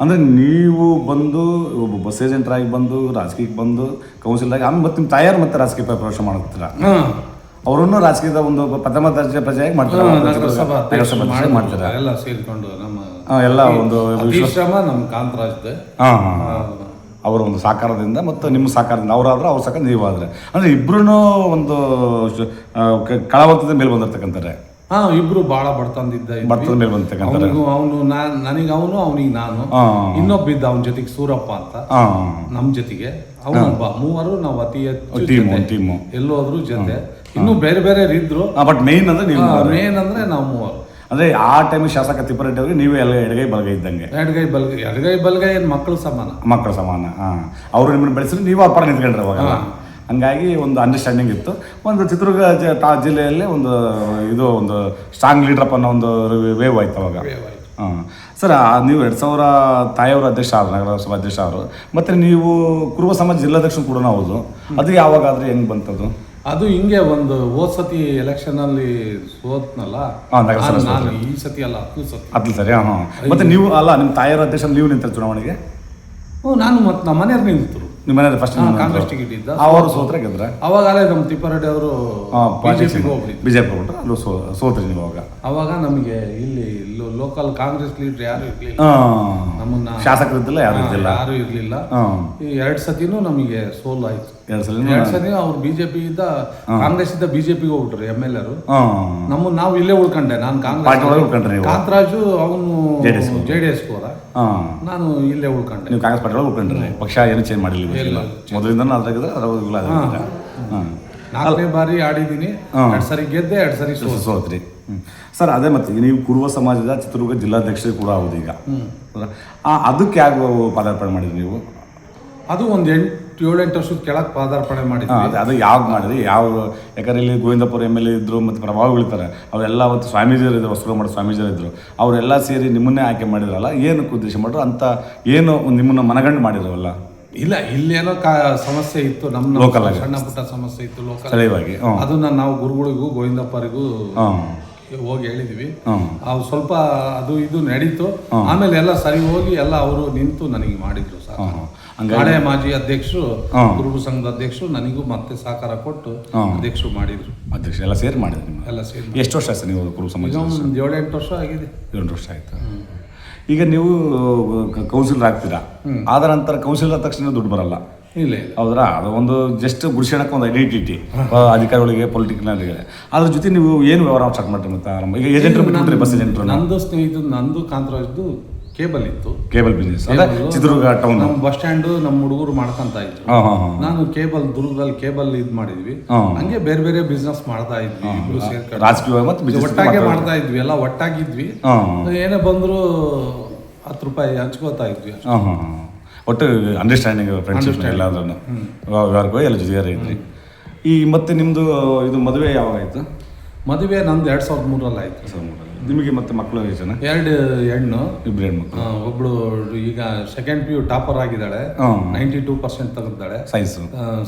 ಅಂದರೆ ನೀವು ಬಂದು ಒಬ್ಬ ಬಸ್ ಏಜೆಂಟ್ರಾಗಿ ಬಂದು ರಾಜಕೀಯಕ್ಕೆ ಬಂದು ಕೌನ್ಸಿಲರ್ ಆಗಿ ಮತ್ತೆ ನಿಮ್ಮ ತಾಯರು ಮತ್ತೆ ರಾಜಕೀಯ ಪ್ರವೇಶ ಮಾಡ್ತೀರಾ? ಅವರನ್ನು ರಾಜಕೀಯದ ಒಂದು ಪ್ರಥಮ ದರ್ಜೆ ಪ್ರಜೆಯಾಗಿ ಮಾಡ್ತಾರೆ, ಮಾಡ್ತಾರೆ. ಎಲ್ಲ ಸೇರಿಕೊಂಡು ನಮ್ಮ ಎಲ್ಲ ಒಂದು ನಮ್ಮ ಕಾಂತರಾಜ್ ಅವರ ಒಂದು ಸಹಕಾರದಿಂದ ಮತ್ತು ನಿಮ್ಮ ಸಹಕಾರದಿಂದ ಅವರಾದ್ರೆ ಅವ್ರ ಸಹಕಾರ ನೀವಾದ್ರೆ, ಅಂದರೆ ಇಬ್ಬರೂ ಒಂದು ಕಳವತ್ತದ ಮೇಲೆ ಬಂದಿರ್ತಕ್ಕಂತಾರೆ. ಇಬ್ರು ಬಹಳ ಬಡತನದಿದ್ದ ಮೇಲೆ ಬಂದಿರ್ತಕ್ಕಂಥ. ಅವನು ನನಗೆ ಅವನು, ಅವನಿಗೆ ನಾನು, ಇನ್ನೊಬ್ಬ ಇದ್ದ ಅವನ ಜೊತೆಗೆ ಸೂರಪ್ಪ ಅಂತ ನಮ್ ಜೊತೆಗೆ. ಅವನೊಬ್ಬ, ಮೂವರು ನಾವು ಅತಿ ಹೆಚ್ಚು ಎಲ್ಲೋದ್ರು ಜೊತೆ. ಇನ್ನು ಬೇರೆ ಬೇರೆ ಇದ್ರು, ಬಟ್ ಮೇನ್ ಅಂದ್ರೆ ನೀವು ಮೇನ್ ಅಂದ್ರೆ ನಾವು ಮೂವರು. ಅಂದ್ರೆ ಆ ಟೈಮ್ ಶಾಸಕ ತಿಪ್ಪಾರೆಡ್ಡಿ ಅವ್ರಿಗೆ ನೀವೇ ಎಲ್ಲ ಎಡಗೈ ಬಲಗೈ ಇದ್ದಂಗೆ. ಎಡಗೈ ಬಲಗೈ ಏನು ಮಕ್ಕಳು ಸಮಾನ. ಅವರು ನಿಮ್ಮನ್ನು ಬೆಳೆಸಿದ್ರೆ ನೀವು ಅಪ್ಪರ ನಿಂತ್ಕೊಂಡ್ರೆ ಅವಾಗ. ಹಂಗಾಗಿ ಒಂದು ಅಂಡರ್ಸ್ಟ್ಯಾಂಡಿಂಗ್ ಇತ್ತು. ಒಂದು ಚಿತ್ರದುರ್ಗ ಜಿಲ್ಲೆಯಲ್ಲೇ ಒಂದು ಸ್ಟ್ರಾಂಗ್ ಲೀಡರಪ್ ಅನ್ನೋ ಒಂದು ವೇವ್ ಆಯ್ತು ಅವಾಗ. ಸರ್, ನೀವು 2000 ತಾಯಿಯವರು ಅಧ್ಯಕ್ಷ ಆದ್ರು, ನಗರಸಭಾ ಅಧ್ಯಕ್ಷ ಅವರು. ಮತ್ತು ನೀವು ಕುರುಬ ಸಮಾಜ ಜಿಲ್ಲಾಧ್ಯಕ್ಷ ಕೂಡ ಹೌದು. ಅದು ಯಾವಾಗಾದ್ರೆ ಹೆಂಗೆ ಬಂತದ್ದು? ಅದು ಹಿಂಗೆ ಒಂದು ಹೋದ ಸತಿ ಎಲೆಕ್ಷನ್ ಅಲ್ಲಿ ಸೋತ್ನಲ್ಲ, ಈ ಸತಿ ಅಲ್ಲ, 10 ಸರಿ. ಮತ್ತೆ ನೀವು ಅಲ್ಲ, ನಿಮ್ಮ ತಾಯಿಯರ ಅಧ್ಯಕ್ಷ ನೀವು ನಿಂತ ಚುನಾವಣೆಗೆ? ನಾನು ಮತ್ತೆ ನಮ್ಮ ಮನೆಯವ್ರು ನಿಂತರು. ನಿಮ್ಮ ಮನೆ ಫಸ್ಟ್ ಕಾಂಗ್ರೆಸ್ ಟಿಕೆಟ್ ಇದ್ದ, ಅವರು ಸೋತ್ರ ಗೆದ್ರ. ಅವಾಗಲೇ ನಮ್ಮ ತಿಪ್ಪಾರೆಡ್ಡಿ ಅವರು ಬಿಜೆಪಿ ಹೋಗ್ಬಿಟ್ರು, ಅಲ್ಲೂ ಸೋತ್ರಿ ನೀವು ಅವಾಗ ನಮಗೆ ಇಲ್ಲಿ ಲೋಕಲ್ ಕಾಂಗ್ರೆಸ್ ಲೀಡರ್ ಯಾರು ಇರ್ಲಿಲ್ಲ, ನಮ್ಮನ್ನ ಶಾಸಕರಿದ್ದಿಲ್ಲ, ಯಾರು ಇರ್ಲಿಲ್ಲ. ಈ 2 ಸತಿನೂ ನಮಗೆ ಸೋಲಾಯ್ತು. 2 ಸತಿ ಅವ್ರು BJP ಇದ್ದ, ಕಾಂಗ್ರೆಸ್ ಇದ್ದ BJPಗೆ ಹೋಗ್ಬಿಟ್ರು MLA. ನಾವು ಇಲ್ಲೇ ಉಳ್ಕೊಂಡೆ. ನಾನು ಕಾಂತರಾಜು ಅವನು JDS ಹೋದ, ನಾನು ಇಲ್ಲೇ ಉಳ್ಕೊಂಡೆ. ನೀವು ಕಾಂಗ್ರೆಸ್ ಪಾರ್ಟಿ ಉಳ್ಕೊಂಡ್ರಿ, ಪಕ್ಷ ಏನು ಚೇಂಜ್ ಮಾಡಿಲ್ಲ ಮೊದಲಿಂದ. 4ನೇ ಬಾರಿ ಆಡಿದ್ದೀನಿ, 2 ಸರಿ ಗೆದ್ದೆ, 2 ಸರಿ ಸೋತ್ರಿ. ಸರ್, ಅದೇ ಮತ್ತೆ ನೀವು ಕುರುಬ ಸಮಾಜದ ಚಿತ್ರದುರ್ಗ ಜಿಲ್ಲಾಧ್ಯಕ್ಷರು ಕೂಡ ಹೌದು ಈಗ. ಅದಕ್ಕೆ ಯಾಕೆ ಪದಾರ್ಪಣೆ ಮಾಡಿದ್ರಿ ನೀವು? ಅದು ಒಂದು 7-8 ವರ್ಷದ ಕೆಳಗೆ ಪದಾರ್ಪಣೆ ಮಾಡಿದ್ವಿ. ಅದು ಯಾವಾಗ ಮಾಡಿದ್ರಿ? ಯಾಕಂದ್ರೆ ಇಲ್ಲಿ ಗೋವಿಂದಪುರ MLA ಇದ್ರು, ಮತ್ತು ಪ್ರಭಾವಗಳಿರ್ತಾರೆ, ಅವರೆಲ್ಲ ಅವತ್ತು ಸ್ವಾಮೀಜಿಯರಿದ್ರು, ವಸ್ತು ಮಾಡೋ ಸ್ವಾಮೀಜಿಯರಿದ್ರು, ಅವರೆಲ್ಲ ಸೇರಿ ನಿಮ್ಮನ್ನೇ ಆಯ್ಕೆ ಮಾಡಿದ್ರಲ್ಲ, ಏನಕ್ಕೆ ಉದ್ದೇಶ ಮಾಡ್ರು ಅಂತ? ಏನು ನಿಮ್ಮನ್ನ ಮನಗಂಡು ಮಾಡಿದ್ರಲ್ಲ? ಇಲ್ಲ, ಇಲ್ಲೇನೋ ಸಮಸ್ಯೆ ಇತ್ತು, ನಮ್ಮ ಲೋಕಲ್ ಸಣ್ಣ ಪುಟ್ಟ ಸಮಸ್ಯೆ ಇತ್ತು ಲೋಕಲ್. ಅದನ್ನ ನಾವು ಗುರುಗಳಿಗೂ ಗೋವಿಂದಪ್ಪರಿಗೂ ಹೋಗಿ ಹೇಳಿದ್ವಿ. ಅವು ಸ್ವಲ್ಪ ಅದು ಇದು ನಡೀತು. ಆಮೇಲೆ ಎಲ್ಲ ಸರಿ ಹೋಗಿ ಎಲ್ಲ ಅವರು ನಿಂತು ನನಗೆ ಮಾಡಿದ್ರು. ಹಳೆ ಮಾಜಿ ಅಧ್ಯಕ್ಷರು, ಕುರುಬ ಸಂಘದ ಅಧ್ಯಕ್ಷರು ನನಗೂ ಮತ್ತೆ ಸಹಕಾರ ಕೊಟ್ಟು ಅಧ್ಯಕ್ಷರು ಮಾಡಿದ್ರು. ಅಧ್ಯಕ್ಷರು ಎಲ್ಲ ಸೇರಿ ಮಾಡಿದ್ರು. ಎಲ್ಲ ಸೇರಿ. ಎಷ್ಟು ವರ್ಷ ಆಯ್ತು ನೀವು ಕುರುಬ ಸಮಾಜ? 7-8 ವರ್ಷ ಆಗಿದೆ. 7 ವರ್ಷ ಆಯ್ತು. ಈಗ ನೀವು ಕೌನ್ಸಿಲರ್ ಆಗ್ತೀರಾ, ಆದ ನಂತರ ಕೌನ್ಸಿಲರ್ ಆದ ತಕ್ಷಣ ದುಡ್ಡು ಬರಲ್ಲ. ಇಲ್ಲ, ಹೌದ್ರಾ? ಅದು ಒಂದು ಜಸ್ಟ್ ಗುಡಿಸೋಣಕ್ಕೆ ಒಂದು ಐಡೆಂಟಿಟಿ ಅಧಿಕಾರಿಗಳಿಗೆ, ಪೊಲಿಟಿಕಲ್ಗೆ. ಅದ್ರ ಜೊತೆ ನೀವು ಏನು ವ್ಯವಹಾರ ಸ್ಟಾರ್ಟ್ ಮಾಡ್ರಿ? ಮತ್ತೆ ಈಗ ಏಜೆಂಟ್ರು ಬಿಟ್ಬಿಟ್ರಿ, ಬಸ್ ಏಜೆಂಟ್ರು? ನಂದು ಸ್ನೇಹಿತರು, ನಂದು ಕಾಂತರಾಜ್ದು ಕೇಬಲ್ ಇತ್ತು. ಕೇಬಲ್ ಬಿಸ್ನೆಸ್ ಅದೇ ಚಿತ್ರದುರ್ಗ ಟೌನ್. ನಮ್ಮ ಬಸ್ ಸ್ಟ್ಯಾಂಡ್ ನಮ್ಮ ಹುಡುಗರು ಮಾಡ್ಕೊಂತ ಇದ್ರು. ನಾನು ದುರ್ಗದಲ್ಲಿ ಕೇಬಲ್ ಇದು ಮಾಡಿದ್ವಿ. ಹಂಗೆ ಬೇರೆ ಬೇರೆ ಬಿಸ್ನೆಸ್ ಮಾಡ್ತಾ ಇದ್ವಿ, ಇಬ್ರು ಸೇರ್ಕೊಂಡು ರಾಜಕೀಯ ಮತ್ತು ಒಟ್ಟಾಗೆ ಮಾಡ್ತಾ ಇದ್ವಿ, ಎಲ್ಲ ಒಟ್ಟಾಗಿದ್ವಿ. ಏನೇ ಬಂದ್ರು 10 ರೂಪಾಯಿ ಹಂಚ್ಕೋತಾ ಇದ್ವಿ. ಒಟ್ಟು ಅಂಡರ್ಸ್ಟ್ಯಾಂಡಿಂಗ್ ಫ್ರೆಂಡ್ಶಿಪ್ ಎಲ್ಲಾದ್ರೂ ವ್ಯವಹಾರಕ್ಕೂ ಎಲ್ಲ ಜೊತೆಗಾರ ಇದ್ರಿ. ಈ ಮತ್ತೆ ನಿಮ್ಮದು ಇದು ಮದುವೆ ಯಾವಾಗ ಆಯಿತು? ಮದುವೆ ನಂದು 2003 ಆಯಿತು. ನಿಮಗೆ ಮತ್ತೆ ಮಕ್ಕಳು ಎಷ್ಟು ಜನ? 2 ಹೆಣ್ಣು, 2 ಹೆಣ್ಮಕ್ಳು. ಒಬ್ಳು ಈಗ ಸೆಕೆಂಡ್ PU ಟಾಪರ್ ಆಗಿದ್ದಾಳೆ, 92% ತೆಗೆದಿದ್ದಾಳೆ ಸೈನ್ಸ್.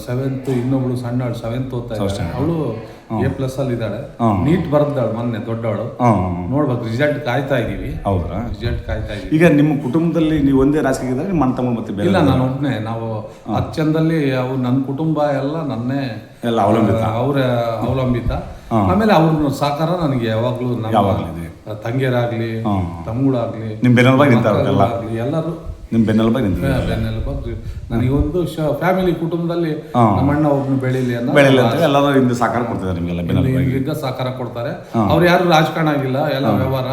7th, ಇನ್ನೊಬ್ಳು ಸಣ್ಣವಳು 7th ಓದ್ತಾ ಇದ್ದಾಳೆ, ಅವಳು A+ ಅಲ್ಲಿ ಇದ್ದಾಳೆ. ನೀಟ್ ಬರ್ದಾಳು ಮೊನ್ನೆ ದೊಡ್ಡವಳು. ನೋಡ್ಬೇಕು, ರಿಸಲ್ಟ್ ಕಾಯ್ತಾ ಇದೀವಿ. ಹೌದಾ? ರಿಸಲ್ಟ್ ಕಾಯ್ತಾ ಇದೀವಿ. ಈಗ ನಿಮ್ಮ ಕುಟುಂಬದಲ್ಲಿ ನೀವು ಒಂದೇ ರಾಜಕೀಯ ಇದ್ದಾರೆ, ನಿಮ್ಮ ಅಣ್ಣ ತಮ್ಮ ಮತ್ತೆ ಬೇರೆ? ಇಲ್ಲ, ನಾನು ಒಬ್ಬನೇ. ನಾವು ಅಚ್ಚಂದಲ್ಲಿ ನನ್ನ ಕುಟುಂಬ ಎಲ್ಲ ನನ್ನೇ ಎಲ್ಲ ಅವಲಂಬಿತ, ಅವಲಂಬಿತ. ಆಮೇಲೆ ಅವ್ರ ಸಹಕಾರ ನನಗೆ ಯಾವಾಗ್ಲೂ ತಂಗಿಯರಾಗ್ಲಿ ತಮ್ಮಗಳಾಗ್ಲಿ ನಿಮ್ಮ ಬೆನ್ನೆಲುಬಾಗಿ ನಿಂತಾರಲ್ಲ, ಎಲ್ಲರೂ ನಿಮ್ಮ ಬೆನ್ನೆಲುಬಾಗಿ ನಿಂತಾರೆ. ಬೆನ್ನೆಲುಬಾಗಿ ನನಗೊಂದು ಫ್ಯಾಮಿಲಿ ಕುಟುಂಬದಲ್ಲಿ ನಮ್ಮ ಅಣ್ಣ ಒಬ್ನು ಬೆಳೀಲಿ ಅಂತ ಎಲ್ಲರೂ ಹಿಂದೆ ಸಹಕಾರ ಕೊಡ್ತಿದ್ದಾರೆ ನಿಮಗೆಲ್ಲ, ಬೆನ್ನೆಲುಬಾಗಿ ಸಹಕಾರ ಕೊಡ್ತಾರೆ. ಅವ್ರು ಯಾರು ರಾಜಕಾರಣ ಆಗಿಲ್ಲ, ಎಲ್ಲ ವ್ಯವಹಾರ,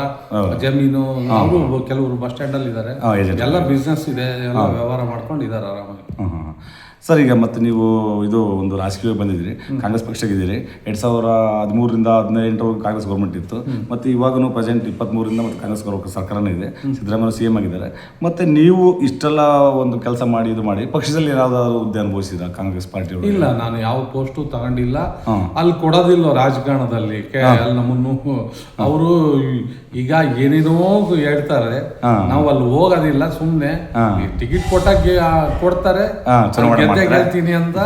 ಜಮೀನು. ಅವರು ಕೆಲವರು ಬಸ್ ಸ್ಟ್ಯಾಂಡ್ ಅಲ್ಲಿ ಇದ್ದಾರೆ, ಎಲ್ಲ ಬಿಸ್ನೆಸ್ ಇದೆ, ಎಲ್ಲ ವ್ಯವಹಾರ ಮಾಡ್ಕೊಂಡು ಇದ್ದಾರೆ ಆರಾಮಾಗಿ. ಸರ್, ಈಗ ಮತ್ತೆ ನೀವು ಇದು ಒಂದು ರಾಜಕೀಯ ಬಂದಿದ್ದೀರಿ, ಕಾಂಗ್ರೆಸ್ ಪಕ್ಷಕ್ಕಿದ್ದೀರಿ. 2013ರಿಂದ 2018 ಕಾಂಗ್ರೆಸ್ ಗೌರ್ಮೆಂಟ್ ಇತ್ತು. ಮತ್ತು ಇವಾಗೂ ಪ್ರೆಸೆಂಟ್ 23ರಿಂದ ಮತ್ತು ಕಾಂಗ್ರೆಸ್ ಸರ್ಕಾರನೇ ಇದೆ. ಸಿದ್ದರಾಮಯ್ಯ CM ಆಗಿದ್ದಾರೆ. ಮತ್ತು ನೀವು ಇಷ್ಟೆಲ್ಲ ಒಂದು ಕೆಲಸ ಮಾಡಿ ಇದು ಮಾಡಿ ಪಕ್ಷದಲ್ಲಿ ಏನಾದರೂ ಹುದ್ದೆ ಅನುಭವಿಸಿದ ಕಾಂಗ್ರೆಸ್ ಪಾರ್ಟಿ? ಇಲ್ಲ, ನಾನು ಯಾವ ಪೋಸ್ಟು ತಗೊಂಡಿಲ್ಲ. ಅಲ್ಲಿ ಕೊಡೋದಿಲ್ಲ ರಾಜಕಾರಣದಲ್ಲಿ. ಅಲ್ಲಿ ನಮ್ಮನ್ನು ಅವರು ಈಗ ಏನೇನೋ ಹೇಳ್ತಾರೆ, ನಾವು ಅಲ್ಲಿ ಹೋಗೋದಿಲ್ಲ. ಸುಮ್ಮನೆ ಟಿಕೆಟ್ ಕೊಡ್ತಾರೆ, ಗೆಲ್ತೀನಿ ಅಂತ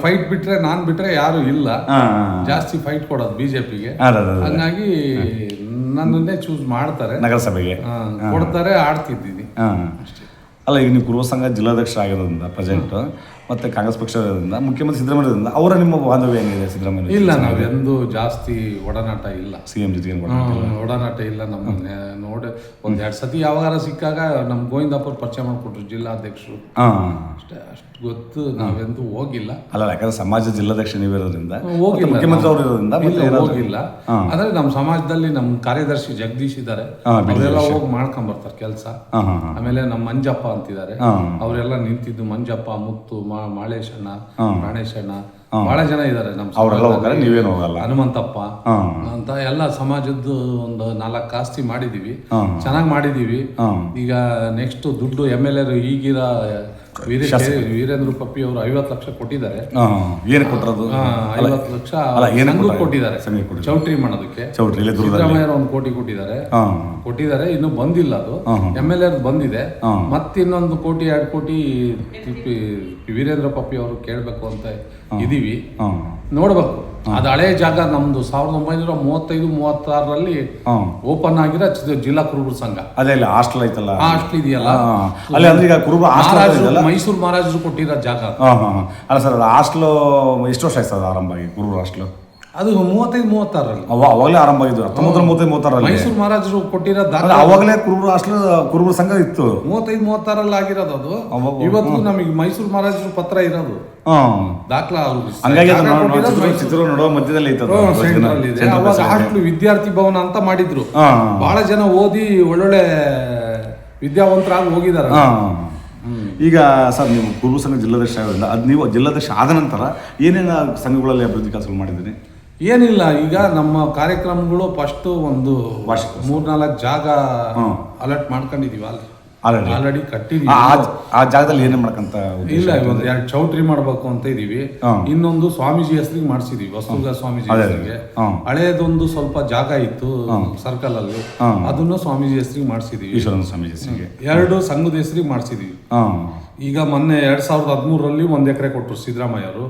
ಫೈಟ್ ಬಿಟ್ರೆ, ನಾನ್ ಬಿಟ್ರೆ ಯಾರು ಇಲ್ಲ. ಜಾಸ್ತಿ ಫೈಟ್ ಕೊಡೋದು BJPಗೆ. ಹಂಗಾಗಿ ನನ್ನನ್ನೇ ಚೂಸ್ ಮಾಡ್ತಾರೆ, ನಗರಸಭೆಗೆ ಕೊಡ್ತಾರೆ, ಆಡ್ತಿದ್ದೀನಿ. ಅಲ್ಲ, ಈಗ ನೀವು ಕುರುಬ ಸಂಘ ಜಿಲ್ಲಾಧ್ಯಕ್ಷ ಆಗಿರೋದ್ರಿಂದ ಪ್ರೆಸೆಂಟ್, ಮತ್ತೆ ಕಾಂಗ್ರೆಸ್ ಪಕ್ಷ ಇರೋದ್ರಿಂದ, ಮುಖ್ಯಮಂತ್ರಿ ಸಿದ್ದರಾಮಯ್ಯದಿಂದ ಅವರ ನಿಮ್ಮ ಬಾಂಧವ್ಯ ಏನಿದೆ ಸಿದ್ದರಾಮಯ್ಯ? ಇಲ್ಲ, ನಾವೆಂದು ಜಾಸ್ತಿ ಒಡನಾಟ ಇಲ್ಲ. CM ಜೊತೆಗೆ ಒಡನಾಟ ಇಲ್ಲ. ನಮ್ಮನ್ನೇ ನೋಡಿ 1-2 ಸತಿ ಯಾವಾಗಾರ ಸಿಕ್ಕಾಗ ನಮ್ಮ ಗೋವಿಂದಪ್ಪರು ಪರಿಚಯ ಮಾಡಿಕೊಟ್ರು, ಜಿಲ್ಲಾಧ್ಯಕ್ಷರು. ಅಷ್ಟು ಗೊತ್ತು, ನಾವೆಂದು ಹೋಗಿಲ್ಲ. ಅಲ್ಲ, ಯಾಕಂದ್ರೆ ಸಮಾಜ ಜಿಲ್ಲಾಧ್ಯಕ್ಷ ನೀವಿರೋದ್ರಿಂದ, ಹೋಗಿಲ್ಲ, ಮುಖ್ಯಮಂತ್ರಿ ಅವರು ಇರೋದ್ರಿಂದ ಹೋಗಿಲ್ಲ. ಅಂದ್ರೆ ನಮ್ಮ ಸಮಾಜದಲ್ಲಿ ನಮ್ಮ ಕಾರ್ಯದರ್ಶಿ ಜಗದೀಶ್ ಇದ್ದಾರೆ, ಅವರೆಲ್ಲ ಹೋಗಿ ಮಾಡ್ಕೊಂಡ್ ಬರ್ತಾರೆ ಕೆಲಸ. ಆಮೇಲೆ ನಮ್ಮ ಮಂಜಪ್ಪ ಅಂತಿದ್ದಾರೆ, ಅವರೆಲ್ಲ ನಿಂತಿದ್ದು. ಮಂಜಪ್ಪ, ಮುತ್ತು, ಮಾಳೇಶಣ್ಣ, ಪ್ರಾಣೇಶಣ್ಣ, ಬಹಳ ಜನ ಇದ್ದಾರೆ ನಮ್ಮ. ನೀವೇನು ಹೋಗಲ್ಲ. ಹನುಮಂತಪ್ಪ ಅಂತ ಎಲ್ಲ ಸಮಾಜದ್ದು ಒಂದು 4 ಆಸ್ತಿ ಮಾಡಿದೀವಿ, ಚೆನ್ನಾಗಿ ಮಾಡಿದೀವಿ. ಈಗ ನೆಕ್ಸ್ಟ್ ದುಡ್ಡು MLA ಈಗಿರ ವೀರೇಂದ್ರ ಪಪ್ಪಿ ಅವರು 50 ಲಕ್ಷ ಕೊಟ್ಟಿದ್ದಾರೆ. ಏನು ಕೊಟ್ಟರು? 50 ಲಕ್ಷ ಕೊಟ್ಟಿದ್ದಾರೆ ಚೌಟ್ರಿ ಮಾಡೋದಕ್ಕೆ. ಸಿದ್ದರಾಮಯ್ಯ 1 ಕೋಟಿ ಕೊಟ್ಟಿದ್ದಾರೆ. ಇನ್ನು ಬಂದಿಲ್ಲ, ಅದು MLA ಬಂದಿದೆ. ಮತ್ತಿನ್ನೊಂದು 1 ಕೋಟಿ 2 ಕೋಟಿ ವೀರೇಂದ್ರ ಪಪ್ಪಿ ಅವರು ಕೇಳಬೇಕು ಅಂತ ಇದೀವಿ. ನೋಡ್ಬೇಕು. ಅದು ಹಳೆ ಜಾಗ ನಮ್ದು 1935-36ರಲ್ಲಿ ಓಪನ್ ಆಗಿರೋ ಜಿಲ್ಲಾ ಕುರುಬರ ಸಂಘ. ಅದೇ ಹಾಸ್ಟೆಲ್ ಐತಲ್ಲ, ಹಾಸ್ಟೆಲ್ ಇದೆಯಲ್ಲ, ಮೈಸೂರು ಮಹಾರಾಜರು ಕೊಟ್ಟಿರೋ ಜಾಗ. ಅಲ್ಲ ಸರ್, ಅದು ಹಾಸ್ಟೆಲ್ ಎಷ್ಟು ವರ್ಷ ಆಯ್ತು ಅದು ಆರಂಭ ಆಗಿ? ಕುರುಬರ ಹಾಸ್ಟೆಲ್ ಅದು 35-36ರಲ್ಲಿ ಅವಾಗಲೇ ಆರಂಭ ಆಗಿದ್ದು. 1935-36ರಲ್ಲಿ ಮೈಸೂರು ಮಹಾರಾಜರು ಕೊಟ್ಟಿರೋ ಅವಾಗಲೇ ಕುರುಬರ ಹಾಸ್ಟೆಲ್ ಕುರುಬರ ಸಂಘ ಇತ್ತು. 35-36ರಲ್ಲಿ ಆಗಿರೋದು ಅದು. ಇವತ್ತು ನಮಗೆ ಮೈಸೂರು ಮಹಾರಾಜರು ಪತ್ರ ಇರೋದು, ದಾಖಲಾ. ಹಂಗಾಗಿ ಚಿತ್ರ ನೋಡುವ ಮಧ್ಯದಲ್ಲಿ ಹಾಸ್ಟೆಲ್ ವಿದ್ಯಾರ್ಥಿ ಭವನ ಅಂತ ಮಾಡಿದ್ರು. ಬಹಳ ಜನ ಓದಿ ಒಳ್ಳೊಳ್ಳೆ ವಿದ್ಯಾವಂತರಾಗಿ ಹೋಗಿದ್ದಾರೆ. ಈಗ ಸರ್, ನೀವು ಕುರುಬ ಸಂಘ ಜಿಲ್ಲಾಧ್ಯಕ್ಷ ಆಗೋದ್ರಿಂದ, ಅದು ನೀವು ಜಿಲ್ಲಾಧ್ಯಕ್ಷ ಆದ ನಂತರ ಏನೇನು ಸಂಘಗಳಲ್ಲಿ ಅಭಿವೃದ್ಧಿ ಕೆಲಸಗಳು ಮಾಡಿದ್ದೀರಿ? ಏನಿಲ್ಲ, ಈಗ ನಮ್ಮ ಕಾರ್ಯಕ್ರಮಗಳು ಫಸ್ಟ್ ಒಂದು 3-4 ಜಾಗ ಅಲರ್ಟ್ ಮಾಡ್ಕೊಂಡಿದೀವಿ. ಆಲ್ರೆಡಿ ಕಟ್ಟಿದೀವಿ. ಆ ಜಾಗದಲ್ಲಿ ಏನೇ ಮಾಡ್ಕಂತ ಇಲ್ಲ, 1-2 ಚೌಟ್ರಿ ಮಾಡ್ಬೇಕು ಅಂತ ಇದೀವಿ. ಇನ್ನೊಂದು ಸ್ವಾಮೀಜಿ ಹೆಸರಿಗೆ ಮಾಡಿಸಿದೀವಿ, ವಸ್ತುಗ ಸ್ವಾಮೀಜಿ ಹೆಸರಿಗೆ. ಹಳೇದೊಂದು ಸ್ವಲ್ಪ ಜಾಗ ಇತ್ತು ಸರ್ಕಲ್ ಅಲ್ಲಿ, ಅದನ್ನು ಸ್ವಾಮೀಜಿ ಹೆಸರಿಗೆ ಮಾಡಿಸಿದೀವಿ. ಈಶ್ವರನ ಸ್ವಾಮೀಜಿ ಹೆಸರಿಗೆ 2 ಸಂಘದ ಹೆಸರಿಗೆ ಮಾಡಿಸಿದೀವಿ. ಈಗ ಮೊನ್ನೆ 2013ರಲ್ಲಿ 1 ಎಕರೆ ಕೊಟ್ಟರು ಸಿದ್ದರಾಮಯ್ಯ ಅವರು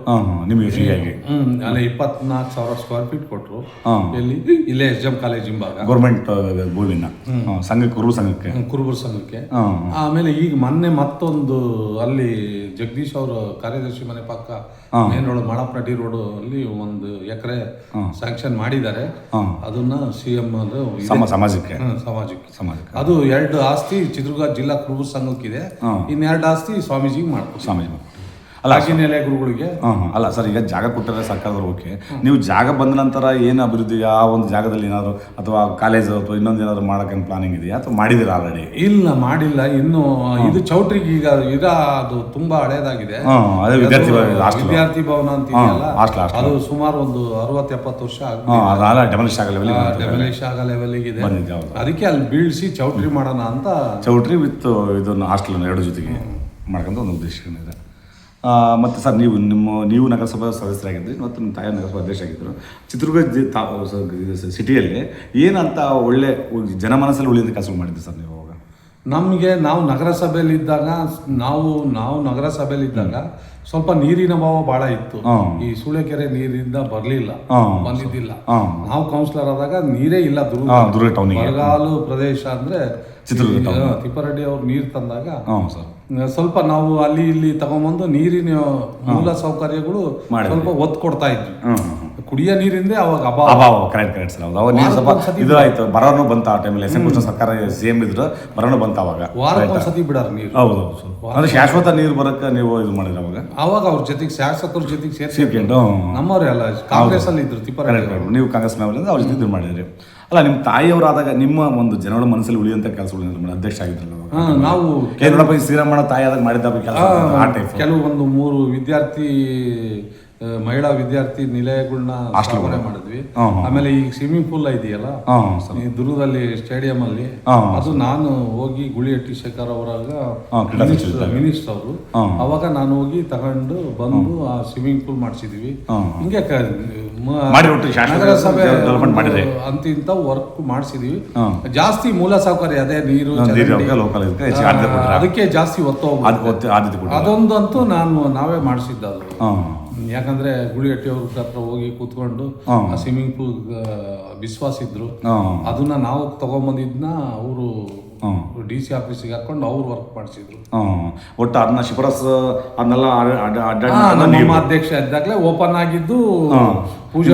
ನಿಮಗೆ ಫ್ರೀಯಾಗಿ. ಅಲ್ಲಿ 24,000 ಸ್ಕ್ವೇರ್ ಫೀಟ್ ಕೊಟ್ಟರು. ಎಲ್ಲಿ? ಇಲ್ಲೇ SJM ಕಾಲೇಜ್ ಹಿಂಭಾಗ ಗೌರ್ಮೆಂಟ್ ಭೂಮಿನ ಸಂಘಕ್ಕೆ, ಕುರುಬರ ಸಂಘಕ್ಕೆ. ಆಮೇಲೆ ಈಗ ಮೊನ್ನೆ ಮತ್ತೊಂದು ಅಲ್ಲಿ ಜಗದೀಶ್ ಅವರು ಕಾರ್ಯದರ್ಶಿ ಮನೆ ಪಕ್ಕ ಮೇನ್ ರೋಡ್, ಮಾಳಪ್ಪನಹಟ್ಟಿ ರೋಡ್ ಅಲ್ಲಿ 1 ಎಕರೆ ಸ್ಯಾಂಕ್ಷನ್ ಮಾಡಿದ್ದಾರೆ. ಅದನ್ನ CM ಸಮಾಜಕ್ಕೆ ಅದು 2 ಆಸ್ತಿ ಚಿತ್ರದುರ್ಗ ಜಿಲ್ಲಾ ಕುರುಬರ ಸಂಘಕ್ಕಿದೆ. ಇನ್ನು 2 ಆಸ್ತಿ ಸ್ವಾಮೀಜಿಗೆ ಮಾಡ್ತಾರೆ. ಆಗಿನ ಎಲೆ ಗುರುಗಳಿಗೆ. ಅಲ್ಲ ಸರ್, ಈಗ ಜಾಗ ಕೊಟ್ಟರೆ ಸರ್ಕಾರದವ್ರು ಓಕೆ, ನೀವು ಜಾಗ ಬಂದ ನಂತರ ಏನು ಅಭಿವೃದ್ಧಿ ಆ ಒಂದು ಜಾಗದಲ್ಲಿ ಏನಾದ್ರು ಅಥವಾ ಕಾಲೇಜು ಅಥವಾ ಇನ್ನೊಂದು ಏನಾದ್ರು ಮಾಡೋಕೆ ಪ್ಲಾನಿಂಗ್ ಇದೆಯಾ ಅಥವಾ ಮಾಡಿದಿರಾ ಆಲ್ರೆಡಿ? ಇಲ್ಲ, ಮಾಡಿಲ್ಲ ಇನ್ನು. ಇದು ಚೌಟ್ರಿಗೆ ಈಗ ಅದು ತುಂಬಾ ಹಳೇದಾಗಿದೆ. ಅದೇ ವಿದ್ಯಾರ್ಥಿ ಭವನ ಅಂತ ಇದೆಯಲ್ಲ, ಅದು ಸುಮಾರು ಒಂದು 60-70 ವರ್ಷ ಡೆಮಲಿಷ್ ಆಗೋ ಲೆವೆಲ್ಗೆ ಇದೆ. ಅದಕ್ಕೆ ಅಲ್ಲಿ ಬೀಳ್ಸಿ ಚೌಟ್ರಿ ಮಾಡೋಣ ಅಂತ. ಚೌಟ್ರಿ ವಿತ್ ಇದನ್ನು ಹಾಸ್ಟೆಲ್ ಎರಡು ಜೊತೆಗೆ ಮಾಡ್ಕೊಂತ ಒಂದು ಉದ್ದೇಶ ಇದೆ. ಮತ್ತು ಸರ್, ನೀವು ನಗರಸಭಾ ಸದಸ್ಯರಾಗಿದ್ರಿ ಮತ್ತು ನಿಮ್ಮ ತಾಯಿ ನಗರಸಭಾ ಅಧ್ಯಕ್ಷ ಆಗಿದ್ದರು. ಚಿತ್ರದುರ್ಗ ಸಿಟಿಯಲ್ಲಿ ಏನಂತ ಒಳ್ಳೆ ಜನಮನಸ್ಸಲ್ಲಿ ಉಳಿಯೋದು ಕೆಲಸ ಮಾಡಿದ್ರಿ ಸರ್ ನೀವು ಅವಾಗ? ನಾವು ನಗರಸಭೆಯಲ್ಲಿದ್ದಾಗ ಸ್ವಲ್ಪ ನೀರಿನ ಅಭಾವ ಬಹಳ ಇತ್ತು. ಈ ಸೂಳೆಕೆರೆ ನೀರಿಂದ ಬಂದಿದ್ದಿಲ್ಲ. ನಾವು ಕೌನ್ಸಿಲರ್ ಆದಾಗ ನೀರೇ ಇಲ್ಲ. ಬರಗಾಲು ಪ್ರದೇಶ ಅಂದ್ರೆ ತಿಪ್ಪಾರೆಡ್ಡಿ ಅವ್ರು ನೀರು ತಂದಾಗ ಸ್ವಲ್ಪ ನಾವು ಅಲ್ಲಿ ಇಲ್ಲಿ ತಗೊಂಬಂದು ನೀರಿನ ಮೂಲ ಸೌಕರ್ಯಗಳು ಸ್ವಲ್ಪ ಒತ್ತು ಕೊಡ್ತಾ ಇದ್ವಿ. ಕುಡಿಯೋ ನೀರಿಂದ ಅವಾಗ ಅಭಾವ. ಕರೆಕ್ಟ್ ಸರ್, ಹೌದು. ಅವಾಗ ನೀರು ಸ್ವಲ್ಪ ಇದು ಆಯ್ತು, ಬರೋನು ಬಂತ ಆ ಟೈಮಲ್ಲಿ. ಎಸ್ ಸರ್ಕಾರ ಸಿಎಂ ಇದ್ರು, ಬರೋನು ಬಂತ ಅವಾಗ. ವಾರಕ್ಕೊಂದ್ಸತಿ ಬಿಡಾರ ನೀರು. ಹೌದು, ಅಂದ್ರೆ ಶಾಶ್ವತ ನೀರು ಬರಕ್ಕೆ ನೀವು ಇದು ಮಾಡಿದ್ರೆ ಅವಾಗ ಅವ್ರ ಜೊತೆಗೆ ಶಾಸಕರ ಜೊತೆಗೆ ಸೇರ್ಕೊಂಡು ನಮ್ಮವ್ರೆ ಅಲ್ಲ, ಕಾಂಗ್ರೆಸ್ ಅಲ್ಲಿ ಇದ್ರು ತಿಪ್ಪಾರೆಡ್ಡಿ. ನೀವು ಕಾಂಗ್ರೆಸ್ ಮೇಲೆ ಅವ್ರ ಜೊತೆ ಇದು ಮಾಡಿದ್ರಿ. ಅಲ್ಲ, ನಿಮ್ಮ ತಾಯಿಯವರಾದಾಗ ನಿಮ್ಮ ಒಂದು ಜನಗಳ ಮನಸ್ಸಲ್ಲಿ ಉಳಿಯುವಂತ ಕೆಲಸಗಳು ಅಧ್ಯಕ್ಷ ಆಗಿದ್ರಲ್ಲ ನಾವು. ನೋಡಪ್ಪ, ಶ್ರೀರಾಮಣ್ಣ ತಾಯಿ ಆದಾಗ ಮಾಡಿದ ಕೆಲವೊಂದು 3 ಮಹಿಳಾ ವಿದ್ಯಾರ್ಥಿ ನಿಲಯಗಳನ್ನ ಸ್ಥಾಪನೆ ಮಾಡಿದ್ವಿ. ಆಮೇಲೆ ಈಗ ಸ್ವಿಮ್ಮಿಂಗ್ ಪೂಲ್ ಇದೆಯಲ್ಲ ದುರ್ಗದಲ್ಲಿ ಸ್ಟೇಡಿಯಂ ಅಲ್ಲಿ, ಅದು ನಾನು ಹೋಗಿ ಗುಳಿಹಟ್ಟಿ ಶೇಖರ್ ಅವರಾಗ ಮಿನಿಸ್ಟರ್ ಅವರು, ಅವಾಗ ನಾನು ಹೋಗಿ ತಗೊಂಡು ಬಂದು ಆ ಸ್ವಿಮ್ಮಿಂಗ್ ಪೂಲ್ ಮಾಡಿಸಿದ್ವಿ. ಹಿಂಗೆ ನಗರಸಭೆ ಅಂತ ವರ್ಕ್ ಮಾಡಿಸಿದೀವಿ. ಜಾಸ್ತಿ ಮೂಲ ಸೌಕರ್ಯ ಅದೇ ನೀರು, ಅದಕ್ಕೆ ಜಾಸ್ತಿ ಒತ್ತು ಅದೊಂದಂತೂ ನಾವೇ ಮಾಡಿಸಿದ್ದು. ಯಾಕಂದ್ರೆ ಗುಳಿಹಟ್ಟಿ ಅವ್ರ ಹತ್ರ ಹೋಗಿ ಕೂತ್ಕೊಂಡು ಆ ಸ್ವಿಮ್ಮಿಂಗ್ ಪೂಲ್ ವಿಶ್ವಾಸ ಇದ್ರು, ಅದನ್ನ ನಾವು ತಗೊಂಡ್ಬಂದಿದ್ನ ಅವರು DC ಆಫೀಸಿಗೆ ಹಾಕೊಂಡು ಅವ್ರು ವರ್ಕ್ ಮಾಡಿಸಿದ್ರು. ಒಟ್ಟು ಅದನ್ನ ಶಿಫಾರಸ್ ಅದನ್ನೆಲ್ಲ ನಮ್ಮ ಅಧ್ಯಕ್ಷ ಇದ್ದಾಗಲೇ ಓಪನ್ ಆಗಿದ್ದು. ಪೂಜೆ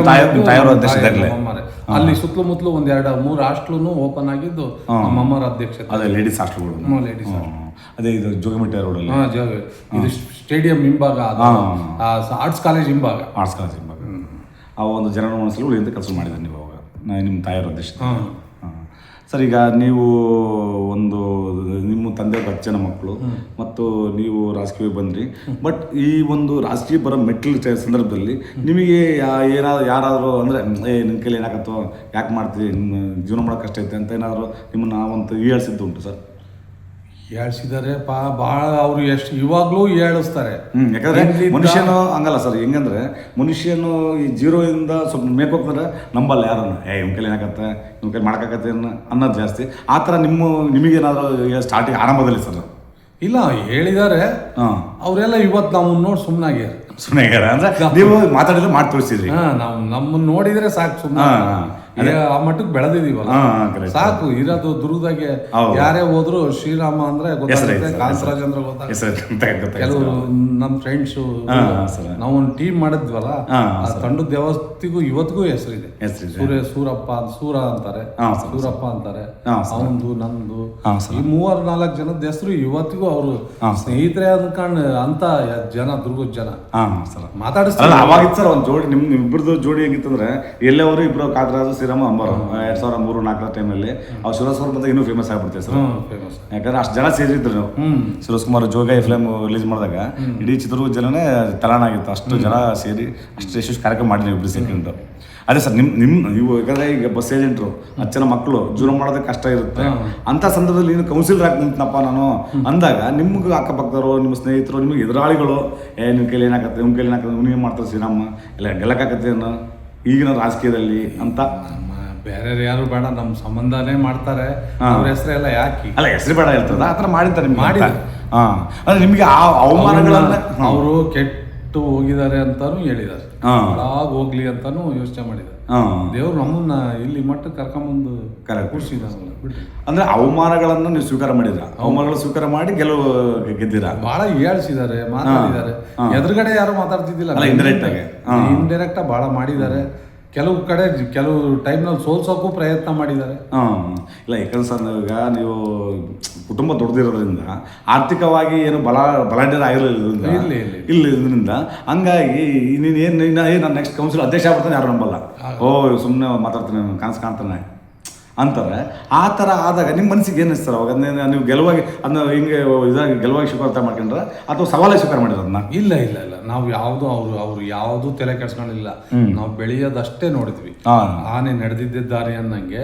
ಅಲ್ಲಿ ಸುತ್ತಮುತ್ತಲು 1-2-3 ಹಾಸ್ಟ್ಲು ಓಪನ್ ಆಗಿದ್ದು ನಮ್ಮಮ್ಮರ ಅಧ್ಯಕ್ಷತೆ. ಅದೇ ಲೇಡೀಸ್ ಹಾಸ್ಟೆಲ್ಗಳು. ಅದೇ ಇದು ಜೋಗಿಮಟ್ಟಿ ರೋಡಲ್ಲಿ ಇದು ಸ್ಟೇಡಿಯಂ ಹಿಂಭಾಗ, ಆರ್ಟ್ಸ್ ಕಾಲೇಜ್ ಹಿಂಭಾಗ. ಆ ಒಂದು ಜನರ ಮನಸ್ಸಲ್ಲಿ ಉಳಿಯುವಂಥ ಕೆಲಸ ಮಾಡಿದ್ದಾರೆ ನೀವು ಅವಾಗ, ನಿಮ್ಮ ತಾಯಿಯವ್ರ ಅಧ್ಯಕ್ಷ. ಸರ್, ಈಗ ನೀವು ನಿಮ್ಮ ತಂದೆ 10 ಜನ ಮಕ್ಕಳು ಮತ್ತು ನೀವು ರಾಜಕೀಯ ಬಂದ್ರಿ. ಬಟ್ ಈ ಒಂದು ರಾಜಕೀಯ ಬರೋ ಮೆಟ್ಟಿಲು ಸಂದರ್ಭದಲ್ಲಿ ನಿಮಗೆ ಯಾರಾದರೂ ಅಂದರೆ ನಿನ್ನ ಕೈಲಿ ಏನಾಗತ್ತೋ, ಯಾಕೆ ಮಾಡ್ತೀವಿ, ಜೀವನ ಮಾಡೋಕೆ ಕಷ್ಟ ಐತೆ ಅಂತ ಏನಾದರೂ ನಿಮ್ಮನ್ನು ಒಂದು ಹೇಳ್ಸಿದ್ದು ಉಂಟು ಸರ್? ಹೇಳ್ಸಿದ್ದಾರೆ ಭಾಳ. ಅವರು ಎಷ್ಟು ಇವಾಗಲೂ ಹೇಳಿಸ್ತಾರೆ. ಯಾಕಂದ್ರೆ ಮನುಷ್ಯನು ಹಂಗಲ್ಲ ಸರ್. ಹೆಂಗಂದ್ರೆ ಮನುಷ್ಯನು ಈ 0 ಇಂದ ಸ್ವಲ್ಪ ಮೇಕೋಗ್ತಾರೆ, ನಂಬಲ್ಲ ಯಾರನ್ನು. ಇವ್ನ ಕೈಲಿ ಏನಾಗತ್ತೆ, ಇವ್ನ ಕೈಲಿ ಮಾಡೋಕ್ಕಾಗತ್ತೆ ಅನ್ನೋದು ಜಾಸ್ತಿ. ಆ ಥರ ನಿಮಗೇನಾದರೂ ಸ್ಟಾರ್ಟಿಂಗ್ ಆರಂಭದಲ್ಲಿ ಸರ್? ಇಲ್ಲ, ಹೇಳಿದ್ದಾರೆ ಅವರೆಲ್ಲ. ಇವತ್ತು ನಾವು ನೋಡಿ ಸುಮ್ಮನಾಗ್ಯಾರ ಅಂದ್ರೆ ನೀವು ಮಾತಾಡಿದ್ರೆ ಮಾಡಿ ತೋರಿಸಿದ್ರಿ. ನಾವು ನಮ್ಮನ್ನು ನೋಡಿದ್ರೆ ಸಾಕು, ಸುಮ್ಮನೆ ಆ ಮಟ್ಟಕ್ಕೆ ಬೆಳೆದಿದೀವಲ್ಲ ಸಾಕು. ಇರೋದು ದುರ್ಗದಾಗೆ ಯಾರೇ ಹೋದ್ರು ಶ್ರೀರಾಮ ಅಂದ್ರೆ ಗೊತ್ತಾಗುತ್ತೆ, ಕಾಂತರಾಜ್ ಅಂದ್ರೆ ಗೊತ್ತಾಗುತ್ತೆ. ಕೆಲವರು ನಮ್ಮ ಫ್ರೆಂಡ್ಸು ನಾವು ಒಂದು ಟೀಮ್ ಮಾಡಿದ್ವಲ್ಲ, ಆ ತಂಡದ ವ್ಯವಸ್ಥೆಗೂ ಇವತ್ತಿಗೂ ಹೆಸರಿದೆ. ಸೂರಪ್ಪ ಅಂತಾರೆ, ಅವಂದು ನಂದು, ಈ 3-4 ಜನದ ಹೆಸರು ಇವತ್ತಿಗೂ ಅವರು ಸ್ನೇಹಿತರೆ ಅನ್ಕೊಂಡು ಅಂತ ಜನ, ದುರ್ಗದ ಜನ ಮಾತಾಡಿಸ್ತಾರೆ. ಅವಾಗಿತ್ತು ಸರ್ ಒಂದು ಜೋಡಿ, ಇಬ್ಬರದು ಜೋಡಿ ಹೆಂಗಿತ್ತಂದ್ರೆ ಎಲ್ಲವರು ಇಬ್ರು ಕಾಂತರಾಜು ಶ್ರೀರಾಮ ಅಂಬಾರು 2003-2004 ಟೈಮಲ್ಲಿ ಅವ್ರು ಶಿವರಾಜ್ ಬಂದಾಗ ಇನ್ನೂ ಫೇಮಸ್ ಆಗ್ಬಿಡ್ತೇವೆ ಸರ್. ಯಾಕಂದ್ರೆ ಅಷ್ಟು ಜನ ಸೇರಿದ್ರು ನಾವು. ಶಿವರಾಜ್ ಕುಮಾರ್ ಜೋಗ ಫಿಲಮ್ ರಿಲೀಸ್ ಮಾಡಿದಾಗ ಇಡೀ ಚಿತ್ರದುರ್ಗ ಜನನೇ ತಲಾಣಾಗಿತ್ತು. ಅಷ್ಟು ಜನ ಸೇರಿ ಅಷ್ಟು ಯಶಸ್ವಿ ಕಾರ್ಯಕ್ರಮ ಮಾಡಿ ನೀವು ಇಬ್ಬರು ಸೇರ್ಕೊಂಡು. ಅದೇ ಸರ್, ನೀವು ಯಾಕಂದ್ರೆ ಈಗ ಬಸ್ ಏಜೆಂಟ್ರು 10 ಜನ ಮಕ್ಕಳು ಜೀವನ ಮಾಡೋದಕ್ಕೆ ಕಷ್ಟ ಇರುತ್ತೆ. ಅಂತ ಸಂದರ್ಭದಲ್ಲಿ ನೀನು ಕೌನ್ಸಿಲರ್ ಆಗಿ ನಿಂತನಪ್ಪ ನಾನು ಅಂದಾಗ ನಿಮ್ಗೆ ಅಕ್ಕಪಕ್ಕದವರು, ನಿಮ್ಮ ಸ್ನೇಹಿತರು, ನಿಮಗೆ ಎದುರಾಳಿಗಳು, ನಿಮ್ಮ ಕೈಲಿ ಏನಾಗತ್ತೆ, ನಿಮ್ಮ ಕೈಲಿ ಏನಾಗತ್ತೆ, ನೀವು ಮಾಡ್ತಾರೆ ಶ್ರೀರಾಮ ಎಲ್ಲ ಗೆಲ್ಲಕ್ಕಾಗತ್ತೆ ಅನ್ನೋ ಈಗಿನ ರಾಜಕೀಯದಲ್ಲಿ ಅಂತ. ಬೇರೆ ಯಾರು ಬೇಡ, ನಮ್ಮ ಸಂಬಂಧನೇ ಮಾಡ್ತಾರೆ. ಅವ್ರ ಹೆಸರೆಲ್ಲ ಯಾಕೆ? ಅಲ್ಲ, ಹೆಸರು ಬೇಡ ಹೇಳ್ತದ, ಆ ಥರ ಮಾಡಿದ್ದಾರೆ ಅಂದ್ರೆ ನಿಮಗೆ ಆ ಅವಮಾನಗಳನ್ನ ಅವರು ಕೆಟ್ಟು ಹೋಗಿದ್ದಾರೆ ಅಂತಾನು ಹೇಳಿದ್ದಾರೆ, ಹೋಗ್ಲಿ ಅಂತಾನು ಯೋಚನೆ ಮಾಡಿದ್ದಾರೆ. ದೇವ್ರು ನಮ್ಮನ್ನ ಇಲ್ಲಿ ಮಟ್ಟಕ್ಕೆ ಕರ್ಕೊಂಬಂದು ಕೂರಿಸಿದಾರಲ್ಲ. ಅಂದ್ರೆ ಅವಮಾನಗಳನ್ನ ನೀವು ಸ್ವೀಕಾರ ಮಾಡಿದ್ರ, ಅವಮಾನಗಳು ಸ್ವೀಕಾರ ಮಾಡಿ ಗೆಲುವು ಗೆದ್ದಿರ. ಬಹಳ ಹೇಳ್ಸಿದ್ದಾರೆ, ಮಾತಾಡಿದ್ದಾರೆ. ಎದುರುಗಡೆ ಯಾರು ಮಾತಾಡ್ತಿದ್ದಿಲ್ಲ, ಇಂಡೈರೆಕ್ಟ್ ಆಗಿ ಬಹಳ ಮಾಡಿದ್ದಾರೆ. ಕೆಲವು ಕಡೆ ಕೆಲವು ಟೈಮ್ನಲ್ಲಿ ಸೋಲ್ಸೋಕ್ಕೂ ಪ್ರಯತ್ನ ಮಾಡಿದ್ದಾರೆ. ಹಾಂ, ಇಲ್ಲ ಯಾಕಂದ್ರೆ ಸರ್ ಈಗ ನೀವು ಕುಟುಂಬ ದೊಡ್ಡದಿರೋದ್ರಿಂದ ಆರ್ಥಿಕವಾಗಿ ಏನು ಬಲಾಢ್ಯರ ಆಗಿರಲಿಲ್ಲ ಇದರಿಂದ ಹಂಗಾಗಿ ನೀನು ನಾನು ನೆಕ್ಸ್ಟ್ ಕೌನ್ಸಿಲ್ ಅಧ್ಯಕ್ಷ ಆಗ್ಬಿಡ್ತಾನೆ ಯಾರು ನಂಬಲ್ಲ. ಸುಮ್ಮನೆ ಮಾತಾಡ್ತಾನೆ ಕನಸು ಕಾಣ್ತಾನೆ ಅಂತಾರೆ. ಆ ಥರ ಆದಾಗ ನಿಮ್ಮ ಮನಸ್ಸಿಗೆ ಏನು ಅನಿಸ್ತಾರೆ ಅವಾಗ? ನೀವು ಗೆಲುವಾಗಿ ಅದನ್ನ ಹಿಂಗೆ ಇದಾಗಿ ಗೆಲುವಾಗಿ ಸ್ವೀಕಾರ ಮಾಡ್ಕೊಂಡ್ರೆ ಅಥವಾ ಸವಾಲಾಗಿ ಸ್ವೀಕಾರ ಮಾಡಿದ್ರೆ ಅದನ್ನ? ಇಲ್ಲ ಇಲ್ಲ ಇಲ್ಲ, ನಾವು ಯಾವುದು ಅವ್ರು ಯಾವುದು ತಲೆ ಕೆಡ್ಸ್ಕೊಂಡಿಲ್ಲ. ನಾವು ಬೆಳೆಯೋದಷ್ಟೇ ನೋಡಿದ್ವಿ. ಆನೆ ನಡೆದಿದ್ದ ದಾರಿ ಅನ್ನಂಗೆ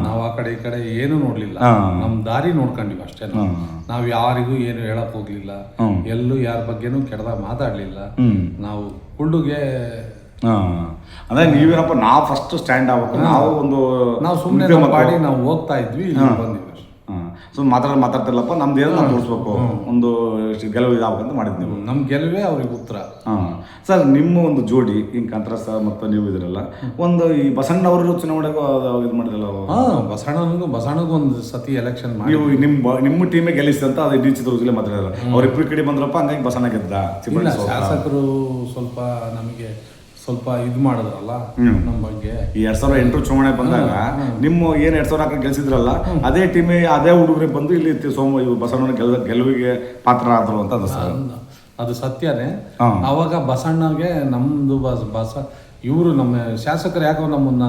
ನಾವು ಆ ಕಡೆ ಈ ಕಡೆ ಏನು ನೋಡ್ಲಿಲ್ಲ, ನಮ್ ದಾರಿ ನೋಡ್ಕೊಂಡಿವಿ ಅಷ್ಟೇ. ನಾವು ಯಾರಿಗೂ ಏನು ಹೇಳಕ್ ಹೋಗ್ಲಿಲ್ಲ, ಎಲ್ಲೂ ಯಾರ ಬಗ್ಗೆನೂ ಕೆಡದಾಗ ಮಾತಾಡ್ಲಿಲ್ಲ. ನಾವು ಕುಳ್ಳುಗೆ ಅಂದ್ರೆ ನೀವೇನಪ್ಪ, ನಾವು ಫಸ್ಟ್ ಸ್ಟ್ಯಾಂಡ್ ಆಗ್ಬೇಕು, ನಾವು ಸುಮ್ಮನೆ ಮಾಡಿ ನಾವು ಹೋಗ್ತಾ ಇದ್ವಿ, ಇಲ್ಲಿ ಬಂದಿವಿ. ಮಾತಾಡ್ತಿರ್ಲಪ್ಪ, ನಮ್ದು ಏನೋ ನಾವು ತೋರಿಸ್ಬೇಕು, ಒಂದು ಗೆಲುವು ಇದಾಗಬೇಕಂತ ಮಾಡಿದ್ ನೀವು. ನಮ್ಮ ಗೆಲುವೇ ಅವ್ರಿಗೆ ಉತ್ತರ. ಸರ್, ನಿಮ್ಮ ಒಂದು ಜೋಡಿ ಹಿಂಗೆ ಕಾಂತರ ಸರ್ ಮತ್ತು ನೀವು ಇದ್ರಲ್ಲ, ಒಂದು ಈ ಬಸಣ್ಣವರು ಚುನಾವಣೆಗೂ ಇದು ಮಾಡಿದ್ರಲ್ಲ? ಬಸಣ್ಣಗೂ ಒಂದು ಸತಿ ಎಲೆಕ್ಷನ್ ಮಾಡಿ ನೀವು ನಿಮ್ಮ ಟೀಮೇ ಗೆಲ್ಲಿಸಿ ಅಂತ ಅದು ಇಡೀ ಚಿತ್ರದುರ್ಗದಲ್ಲೇ ಮಾತಾಡಿರಲ್ಲ. ಅವ್ರಿಬ್ರು ಕಡೆ ಬಂದ್ರಪ್ಪ, ಹಂಗಾಗಿ ಬಸಣ್ಣ ಗೆದ್ದ. ಶಾಸಕರು ಸ್ವಲ್ಪ ನಮಗೆ ಸ್ವಲ್ಪ ಇದು ಮಾಡಿದ್ರಲ್ಲ ನಮ್ಮ ಬಗ್ಗೆ. ಈ 2008 ಚುನಾವಣೆ ಬಂದಾಗ ನಿಮ್ಮ ಏನು 2004 ಗೆಲ್ಸಿದ್ರಲ್ಲ, ಅದೇ ಟೀಮೇ ಅದೇ ಹುಡುಗರಿಗೆ ಬಂದು ಇಲ್ಲಿ ಬಸಣ್ಣನ ಗೆಲುವಿಗೆ ಪಾತ್ರ ಆದ್ರು ಅಂತ ಅದು ಸತ್ಯನೇ. ಅವಾಗ ಬಸಣ್ಣಗೆ ನಮ್ದು ಇವರು ನಮ್ಮ ಶಾಸಕರು ಯಾಕೋ ನಮ್ಮನ್ನ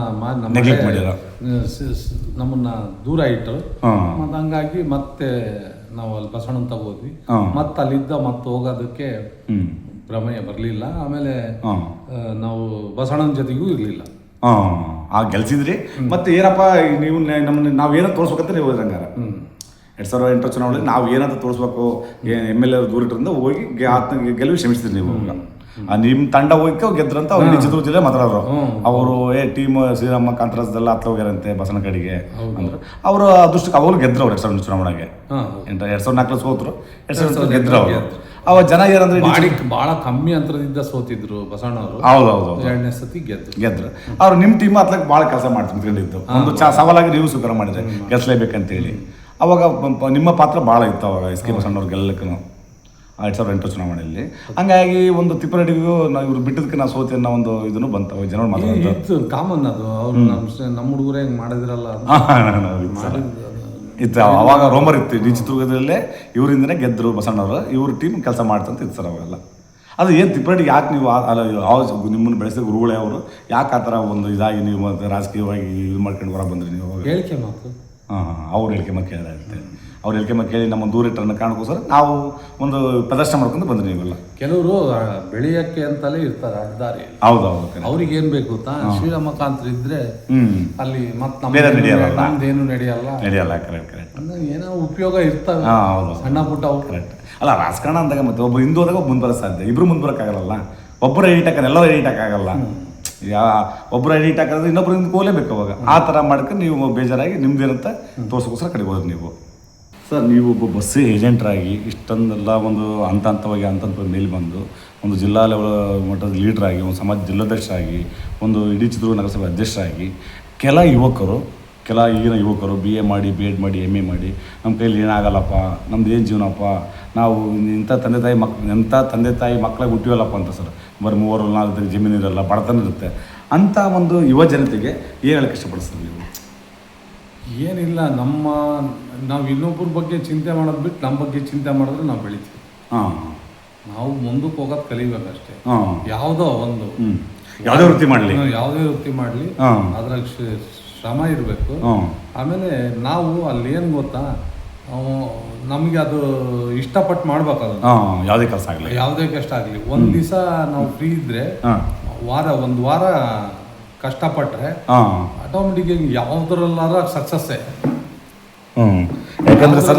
ದೂರ ಇಟ್ಟರು. ಮತ್ತು ಹಂಗಾಗಿ ಮತ್ತೆ ನಾವು ಅಲ್ಲಿ ಬಸಣ್ಣನ ತಗೋದ್ವಿ. ಮತ್ತೆ ಅಲ್ಲಿದ್ದ ಮತ್ತೆ ಹೋಗೋದಕ್ಕೆ ಪ್ರಮೇಯ ಬರಲಿಲ್ಲ. ಆಮೇಲೆ ನಾವು ಬಸಣ್ಣನ ಜೊತೆಗೂ ಇರಲಿಲ್ಲ. ಗೆಲ್ಸಿದ್ರಿ. ಮತ್ತೆ ಏನಪ್ಪ ನೀವು ನಾವೇನೋ ತೋರಿಸ್ಬೇಕಂತ ನೀವು ಹೋದಂಗಾರ 2008 ಚುನಾವಣೆ ನಾವು ಏನಂತ ತೋರಿಸ್ಬೇಕು, MLA ದೂರ ಇಟ್ಟರಿಂದ ಹೋಗಿ ಗೆಲುವು ಶ್ರಮಿಸಿದ್ರಿ ನೀವು. ನಿಮ್ಮ ತಂಡ ಹೋಗಿ ಗೆದ್ರಂತ ಅವ್ರು ಇಡೀ ಚಿತ್ರದುರ್ಗ ಜಿಲ್ಲೆ ಮಾತಾಡೋರು. ಅವರು ಟೀಮ್ ಶ್ರೀರಾಮ ಕಾಂತರಾಜ್ದೆಲ್ಲ ಹತ್ತ ಹೋಗ್ಯಾರಂತೆ ಬಸವನ ಕಡೆಗೆ ಅಂದ್ರೆ ಅವರು ಅದೃಷ್ಟಕ್ಕೆ ಅವರು ಗೆದ್ರು. ಅವ್ರು 2008 ಚುನಾವಣೆಗೆ 2004 ಸೋತರು, 2008 ಗೆದ್ರು ಅವರು. ಅವ ಜನ ಏನಂದ್ರೆ ಬಹಳ ಕಮ್ಮಿ ಅಂತರದಿಂದ ಸೋತಿದ್ರು ಬಸವಣ್ಣವರು. ಹೌದೌದು, 2ನೇ ಸತಿ ಗೆದ್ರು. ಅವ್ರು ನಿಮ್ಮ ಟೀಮ್ ಹತ್ಲಕ್ಕೆ ಭಾಳ ಕೆಲಸ ಮಾಡ್ತಿದ್ದು, ಒಂದು ಸವಾಲಾಗಿ ನೀವು ಸ್ವೀಕಾರ ಮಾಡಿದ್ರೆ ಗೆಲ್ಸ್ಲೇಬೇಕಂತೇಳಿ. ಅವಾಗ ನಿಮ್ಮ ಪಾತ್ರ ಭಾಳ ಇತ್ತು ಅವಾಗ SK ಬಸವಣ್ಣವ್ರು ಗೆಲ್ಲಕ್ಕೂ 2008 ಚುನಾವಣೆಯಲ್ಲಿ. ಹಂಗಾಗಿ ಒಂದು ತಿಪ್ಪರಡಿಗೂ ನಾವು ಇವ್ರು ಬಿಟ್ಟದಕ್ಕೆ ನಾವು ಸೋತಿ ಅನ್ನೋ ಒಂದು ಇದನ್ನು ಬಂತ ಜನರು ಮಾತಾಡ್ತಾರೆ. ಕಾಮನ್ ಅದು. ಅವ್ರು ನಮ್ಮ ಹುಡುಗರೇ ಹೆಂಗೆ ಮಾಡಿದ್ರಲ್ಲ ಇತ್ತು. ಅವಾಗ ರೋಮರ್ ಇತ್ತು ಇಡೀ ಚಿತ್ರದುರ್ಗದಲ್ಲೇ ಇವರಿಂದನೇ ಗೆದ್ದರು ಬಸಣ್ಣವರು, ಇವ್ರ ಟೀಮ್ ಕೆಲಸ ಮಾಡ್ತಂತ ಇತ್ತು ಸರ್ ಅವೆಲ್ಲ. ಅದು ಏನು ತಿಪ್ಪರಡಿಗೆ ಯಾಕೆ ನೀವು ನಿಮ್ಮನ್ನು ಬೆಳೆಸಿದ ಗುರುಗಳೇ ಅವರು ಯಾಕೆ ಆ ಥರ ಒಂದು ಇದಾಗಿ ನೀವು ಮತ್ತೆ ರಾಜಕೀಯವಾಗಿ ಇದು ಮಾಡ್ಕೊಂಡು ಹೊರ ಬಂದ್ರಿ ನೀವು? ಹೇಳಿಕೆ ಮಾತು. ಅವ್ರು ಹೇಳಿಕೆ ಮಾತು ಕೇಳಿರುತ್ತೆ. ಅವ್ರು ಹೇಳಿಕೆ ಮಾತು ಕೇಳಿ ನಮ್ಮ ದೂರ ಇಟ್ಟರನ್ನ ಕಾರಣಕ್ಕೋಸ್ಕರ ನಾವು ಒಂದು ಪ್ರದರ್ಶನ ಮಾಡ್ಕೊಂಡು ಬಂದ್ರಿ ನೀವೆಲ್ಲ. ಕೆಲವರು ಬೆಳೆಯಕ್ಕೆ ಅಂತಲೇ ಇರ್ತಾರೆ ಅಡ್ಡದಾರಿ. ಹೌದೌದು, ಅವ್ರಿಗೆ ಏನ್ ಬೇಕು ಗೊತ್ತಾ, ಶ್ರೀರಾಮ ಕಾಂತರು ಇದ್ರೆ ಅಲ್ಲಿ ಮತ್ತೆ ನಮ್ದೇನು ನಡೆಯಲ್ಲ. ಕರೆಕ್ಟ್. ಏನೋ ಉಪಯೋಗ ಇರ್ತವೆ ಸಣ್ಣ ಪುಟ್ಟ. ಕರೆಕ್ಟ್. ಅಲ್ಲ, ರಾಜಕಾರಣ ಅಂದಾಗ ಮತ್ತೆ ಒಬ್ಬ ಹಿಂದೂ ಹೋದಾಗ ಮುಂದೆ ಬರೋ ಸಾಧ್ಯ, ಇಬ್ರು ಮುಂದೆ ಬರೋಕ್ಕಾಗಲ್ಲ. ಒಬ್ಬರು ಎಡಿಟ್ ಹಾಕೋದು, ಎಲ್ಲರೂ ಎಡಿಟ್ ಹಾಕಾಗಲ್ಲ. ಒಬ್ಬರು ಎಡಿಟ್ ಹಾಕೋದು ಇನ್ನೊಬ್ಬರಿಂದ ಹೋಗಲೇಬೇಕು. ಅವಾಗ ಆ ಥರ ಮಾಡ್ಕೊಂಡು ನೀವು ಬೇಜಾರಾಗಿ ನಿಮ್ದೇನಂತ ತೋರ್ಸೋಕ್ಕೋಸ್ಕರ ಕಡೆ ಹೋದ್ರಿ ನೀವು. ಸರ್, ನೀವು ಒಬ್ಬ ಬಸ್ ಏಜೆಂಟ್ರಾಗಿ ಇಷ್ಟೊಂದೆಲ್ಲ ಒಂದು ಹಂತವಾಗಿ ಮೇಲೆ ಬಂದು ಒಂದು ಜಿಲ್ಲಾ ಲೆವೆಲ್ ಮಟ್ಟದ ಲೀಡ್ರಾಗಿ, ಒಂದು ಸಮಾಜ ಜಿಲ್ಲಾಧ್ಯಕ್ಷರಾಗಿ, ಒಂದು ಇಡೀ ಚಿತ್ರದುರ್ಗ ನಗರಸಭೆ ಅಧ್ಯಕ್ಷರಾಗಿ, ಈಗಿನ ಯುವಕರು BA ಮಾಡಿ, B.Ed ಮಾಡಿ, MA ಮಾಡಿ, ನಮ್ಮ ಕೈಯಲ್ಲಿ ಏನಾಗಲ್ಲಪ್ಪ, ನಮ್ದು ಏನು ಜೀವನಪ್ಪ, ನಾವು ಇಂಥ ತಂದೆ ತಾಯಿ ಮಕ್ಕಳಿಗೆ ಹುಟ್ಟಿವಲ್ಲಪ್ಪ ಅಂತ ಸರ್. ಬರೀ 3-4 ಜಮೀನು ಇರಲ್ಲ, ಬಡತನ ಇರುತ್ತೆ. ಅಂಥ ಒಂದು ಯುವ ಜನತೆಗೆ ಏನು ಹೇಳಕ್ಕೆ ಇಷ್ಟಪಡಿಸ್ತೀವಿ ನೀವು? ಏನಿಲ್ಲ, ನಾವು ಇನ್ನೊಬ್ಬರ ಬಗ್ಗೆ ಚಿಂತೆ ಮಾಡೋದು ಬಿಟ್ಟು ನಮ್ಮ ಬಗ್ಗೆ ಚಿಂತೆ ಮಾಡಿದ್ರೆ ನಾವು ಬೆಳಿತೀವಿ. ನಾವು ಮುಂದಕ್ಕೆ ಹೋಗೋದು ಕಲಿಬೇಕಷ್ಟೇ. ಯಾವುದೋ ಒಂದು ಯಾವುದೇ ವೃತ್ತಿ ಮಾಡಲಿ ಅದ್ರಾಗ ಶ್ರಮ ಇರಬೇಕು. ಆಮೇಲೆ ನಾವು ಅಲ್ಲಿ ಏನು ಗೊತ್ತಾ, ನಮಗೆ ಅದು ಇಷ್ಟಪಟ್ಟು ಮಾಡ್ಬೇಕದು. ಯಾವುದೇ ಕಷ್ಟ ಆಗಲಿ ಒಂದು ದಿವಸ ನಾವು ಫ್ರೀ ಇದ್ರೆ ಒಂದು ವಾರ ಕಷ್ಟಪಟ್ಟರೆ ಆಟೋಮೆಟಿಕ್ ಯಾವ್ದ್ರಲ್ಲಾರ ಸಕ್ಸಸ್ಸೇ. ಯಾಕಂದ್ರೆ ಸರ್,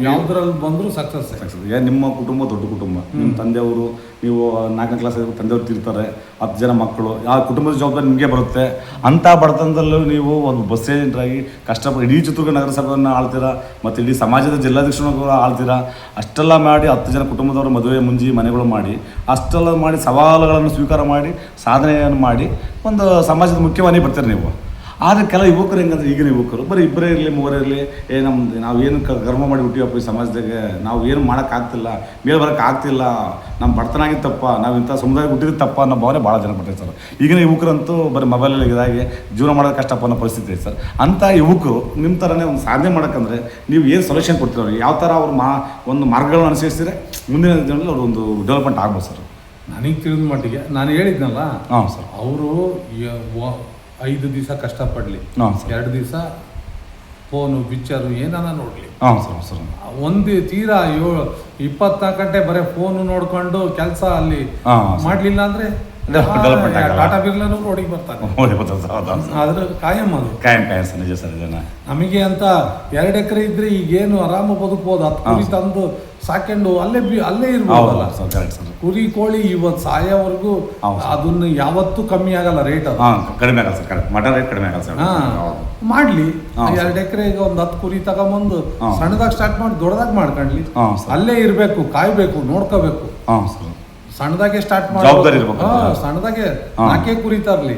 ಯಾವ್ದ್ರಲ್ಲಿ ಬಂದರೂ ಸಕ್ಸಸ್. ಈಗ ನಿಮ್ಮ ಕುಟುಂಬ ದೊಡ್ಡ ಕುಟುಂಬ, ನಿಮ್ಮ ತಂದೆಯವರು, ನೀವು 4ನೇ ಕ್ಲಾಸ್ ತಂದೆಯವ್ರು ತಿರ್ತಾರೆ, 10 ಜನ ಮಕ್ಕಳು, ಆ ಕುಟುಂಬದ ಜವಾಬ್ದಾರಿ ನಿಮಗೆ ಬರುತ್ತೆ. ಅಂಥ ಬಡತನದಲ್ಲೂ ನೀವು ಒಂದು ಬಸ್ ಏಜೆಂಟ್ರಾಗಿ ಕಷ್ಟಪಟ್ಟು ಇಡೀ ಚಿತ್ರದುರ್ಗ ನಗರಸಭೆಯನ್ನು ಆಳ್ತೀರಾ, ಮತ್ತು ಇಡೀ ಸಮಾಜದ ಜಿಲ್ಲಾಧ್ಯಕ್ಷರು ಆಳ್ತೀರಾ. ಅಷ್ಟೆಲ್ಲ ಮಾಡಿ 10 ಜನ ಕುಟುಂಬದವರು ಮದುವೆ ಮುಂಜಿ ಮನೆಗಳು ಮಾಡಿ, ಅಷ್ಟೆಲ್ಲ ಮಾಡಿ ಸವಾಲುಗಳನ್ನು ಸ್ವೀಕಾರ ಮಾಡಿ ಸಾಧನೆಯನ್ನು ಮಾಡಿ ಒಂದು ಸಮಾಜದ ಮುಖ್ಯವಾಗಿ ಬರ್ತೀರಿ ನೀವು. ಆದರೆ ಕೆಲವು ಯುವಕರು ಹೆಂಗಂದ್ರೆ ಈಗಿನ ಯುವಕರು ಬರೀ ಇಬ್ಬರೇ ಇರಲಿ ಮೂವರೇ ಇರಲಿ ನಮ್ದು ನಾವು ಏನು ಕರ್ಮ ಮಾಡಿ ಹುಟ್ಟಿವಪ್ಪ ಈ ಸಮಾಜದಾಗೆ ನಾವು ಏನು ಮಾಡೋಕ್ಕಾಗ್ತಿಲ್ಲ ಮೇಲೆ ಬರೋಕ್ಕಾಗ್ತಿಲ್ಲ ನಮ್ಮ ಬಡತನಾಗಿತ್ತು ತಪ್ಪ ನಾವು ಇಂಥ ಸಮುದಾಯ ಹುಟ್ಟಿದ ತಪ್ಪ ಅನ್ನೋ ಭಾವನೆ ಭಾಳ ಜನ ಪಡ್ತಾರೆ ಸರ್. ಈಗಿನ ಯುವಕರಂತೂ ಬರೀ ಮೊಬೈಲಲ್ಲಿ ಇದಾಗಿ ಜೀವನ ಮಾಡೋದು ಕಷ್ಟಪ್ಪ ಅನ್ನೋ ಪರಿಸ್ಥಿತಿ ಇದೆ ಸರ್. ಅಂಥ ಯುವಕರು ನಿಮ್ಮ ಥರನೇ ಒಂದು ಸಾಧನೆ ಮಾಡೋಕ್ಕಂದ್ರೆ ನೀವು ಏನು ಸೊಲ್ಯೂಷನ್ ಕೊಡ್ತೀರ, ಯಾವ ಥರ ಅವ್ರು ಒಂದು ಮಾರ್ಗಗಳನ್ನ ಅನುಸರಿಸಿದ್ರೆ ಮುಂದಿನ ದಿನದಲ್ಲಿ ಅವ್ರು ಒಂದು ಡೆವಲಪ್ಮೆಂಟ್ ಆಗ್ಬೋದು ಸರ್. ನನಗೆ ತಿಳಿದ ಮಟ್ಟಿಗೆ ನಾನು ಹೇಳಿದ್ನಲ್ಲ, ಹಾಂ ಸರ್, ಅವರು 5 ದಿವಸ ಕಷ್ಟಪಡಲಿ, ಹಾಂ ಸರ್, 2 ದಿವಸ ಫೋನು ಪಿಕ್ಚರು ಏನಾನ ನೋಡಲಿ. ಹಾಂ ಸರ್ ಸರ್, ಒಂದು ತೀರಾ 24 ಗಂಟೆ ಬರೀ ಫೋನು ನೋಡ್ಕೊಂಡು ಕೆಲಸ ಅಲ್ಲಿ ಮಾಡಲಿಲ್ಲ ಅಂದರೆ ಟಾಟಾ ಬಿರ್ಲಾನು ರೋಡಿಗೆ ಬರ್ತಾನೆ. ಅದ್ರ ಕಾಯಂ ಅದು ಸರ್, ನಿಜ ಸರ್. ಇದನ್ನ ನಮಗೆ ಅಂತ 2 ಎಕರೆ ಇದ್ರೆ ಈಗೇನು ಆರಾಮ ಬದುಕ್ಬೋದು. 10 ಕುರಿ ತಂದು ಸಾಕೊಂಡು ಅಲ್ಲೇ ಇರ್ಬೋದಲ್ಲ. ಕುರಿ ಕೋಳಿ ಇವತ್ತು ಸಾಯೋವರೆಗೂ ಅದನ್ನ ಯಾವತ್ತೂ ಕಮ್ಮಿ ಆಗಲ್ಲ ರೇಟ್. ಅದು ಕಡಿಮೆ ಆಗಲ್ಲ ಸರ್, ಮಟನ್ ರೇಟ್ ಕಡಿಮೆ ಆಗಲ್ಲ ಸರ್. ಮಾಡ್ಲಿ 2 ಎಕರೆಗೆ ಒಂದು 10 ಕುರಿ ತಗೊಂಬಂದು ಸಣ್ಣದಾಗ ಸ್ಟಾರ್ಟ್ ಮಾಡಿ ದೊಡ್ಡದಾಗ ಮಾಡ್ಕೊಂಡ್ಲಿ. ಅಲ್ಲೇ ಇರ್ಬೇಕು, ಕಾಯ್ಬೇಕು, ನೋಡ್ಕೋಬೇಕು. ಸಣ್ಣದಾಗೆ ಸ್ಟಾರ್ಟ್ ಮಾಡಿ ಸಣ್ಣದಾಗೆ 4 ಕುರಿ ತರ್ಲಿ.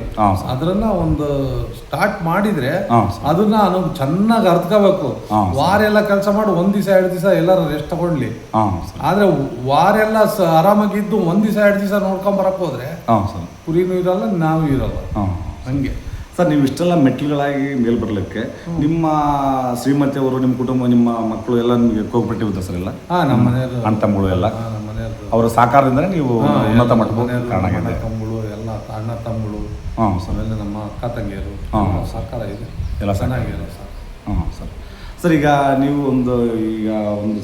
ಅದ್ರನ್ನ ಒಂದು ಸ್ಟಾರ್ಟ್ ಮಾಡಿದ್ರೆ ಅದನ್ನ ನಾವು ಚೆನ್ನಾಗಿ ಅರ್ತ್ಕೋಬೇಕು. ವಾರ ಎಲ್ಲ ಕೆಲಸ ಮಾಡಿ 1 ದಿವಸ 2 ದಿವಸ ಎಲ್ಲಾರು ರೆಸ್ಟ್ ತಗೊಂಡ್ಲಿ. ಆದ್ರೆ ವಾರ ಎಲ್ಲ ಆರಾಮಾಗಿದ್ದು 1 ದಿವಸ 2 ದಿವಸ ನೋಡ್ಕೊಂಡ್ ಬರಕ್ ಹೋದ್ರೆ ಕುರಿನೂ ಇರಲ್ಲ, ನಾವು ಇರಲ್ಲ. ಹಂಗೆ ಸರ್, ನೀವು ಇಷ್ಟೆಲ್ಲ ಮೆಟ್ಲುಗಳಾಗಿ ಮೇಲ್ ಬರಲಿಕ್ಕೆ ನಿಮ್ಮ ಶ್ರೀಮತಿ ಅವರು, ನಿಮ್ಮ ಕುಟುಂಬ, ನಿಮ್ಮ ಮಕ್ಕಳು ಎಲ್ಲ ನಿಮಗೆ ಕೋಪರೇಟಿವ್ ಸರ್ ಎಲ್ಲ? ನಮ್ಮ ಮನೆಯವರು, ಅಣ್ಣ ತಮ್ಮಗಳು ಎಲ್ಲ ಅವರ ಸಹಕಾರದಿಂದ ನೀವು ಉನ್ನತ ಮಟ್ಟಕ್ಕೆ ಕಾರಣ ಆಗಿದೆ. ತಮ್ಮಗಳು ಎಲ್ಲ, ಅಣ್ಣ ತಮ್ಮಗಳು, ಆಮೇಲೆ ನಮ್ಮ ಅಕ್ಕ ತಂಗಿಯರು ಸಹಕಾರ ಇದೆ, ಎಲ್ಲ ಚೆನ್ನಾಗಿದೆ ಸರ್. ಸರ್ ಸರ್, ಈಗ ನೀವು ಒಂದು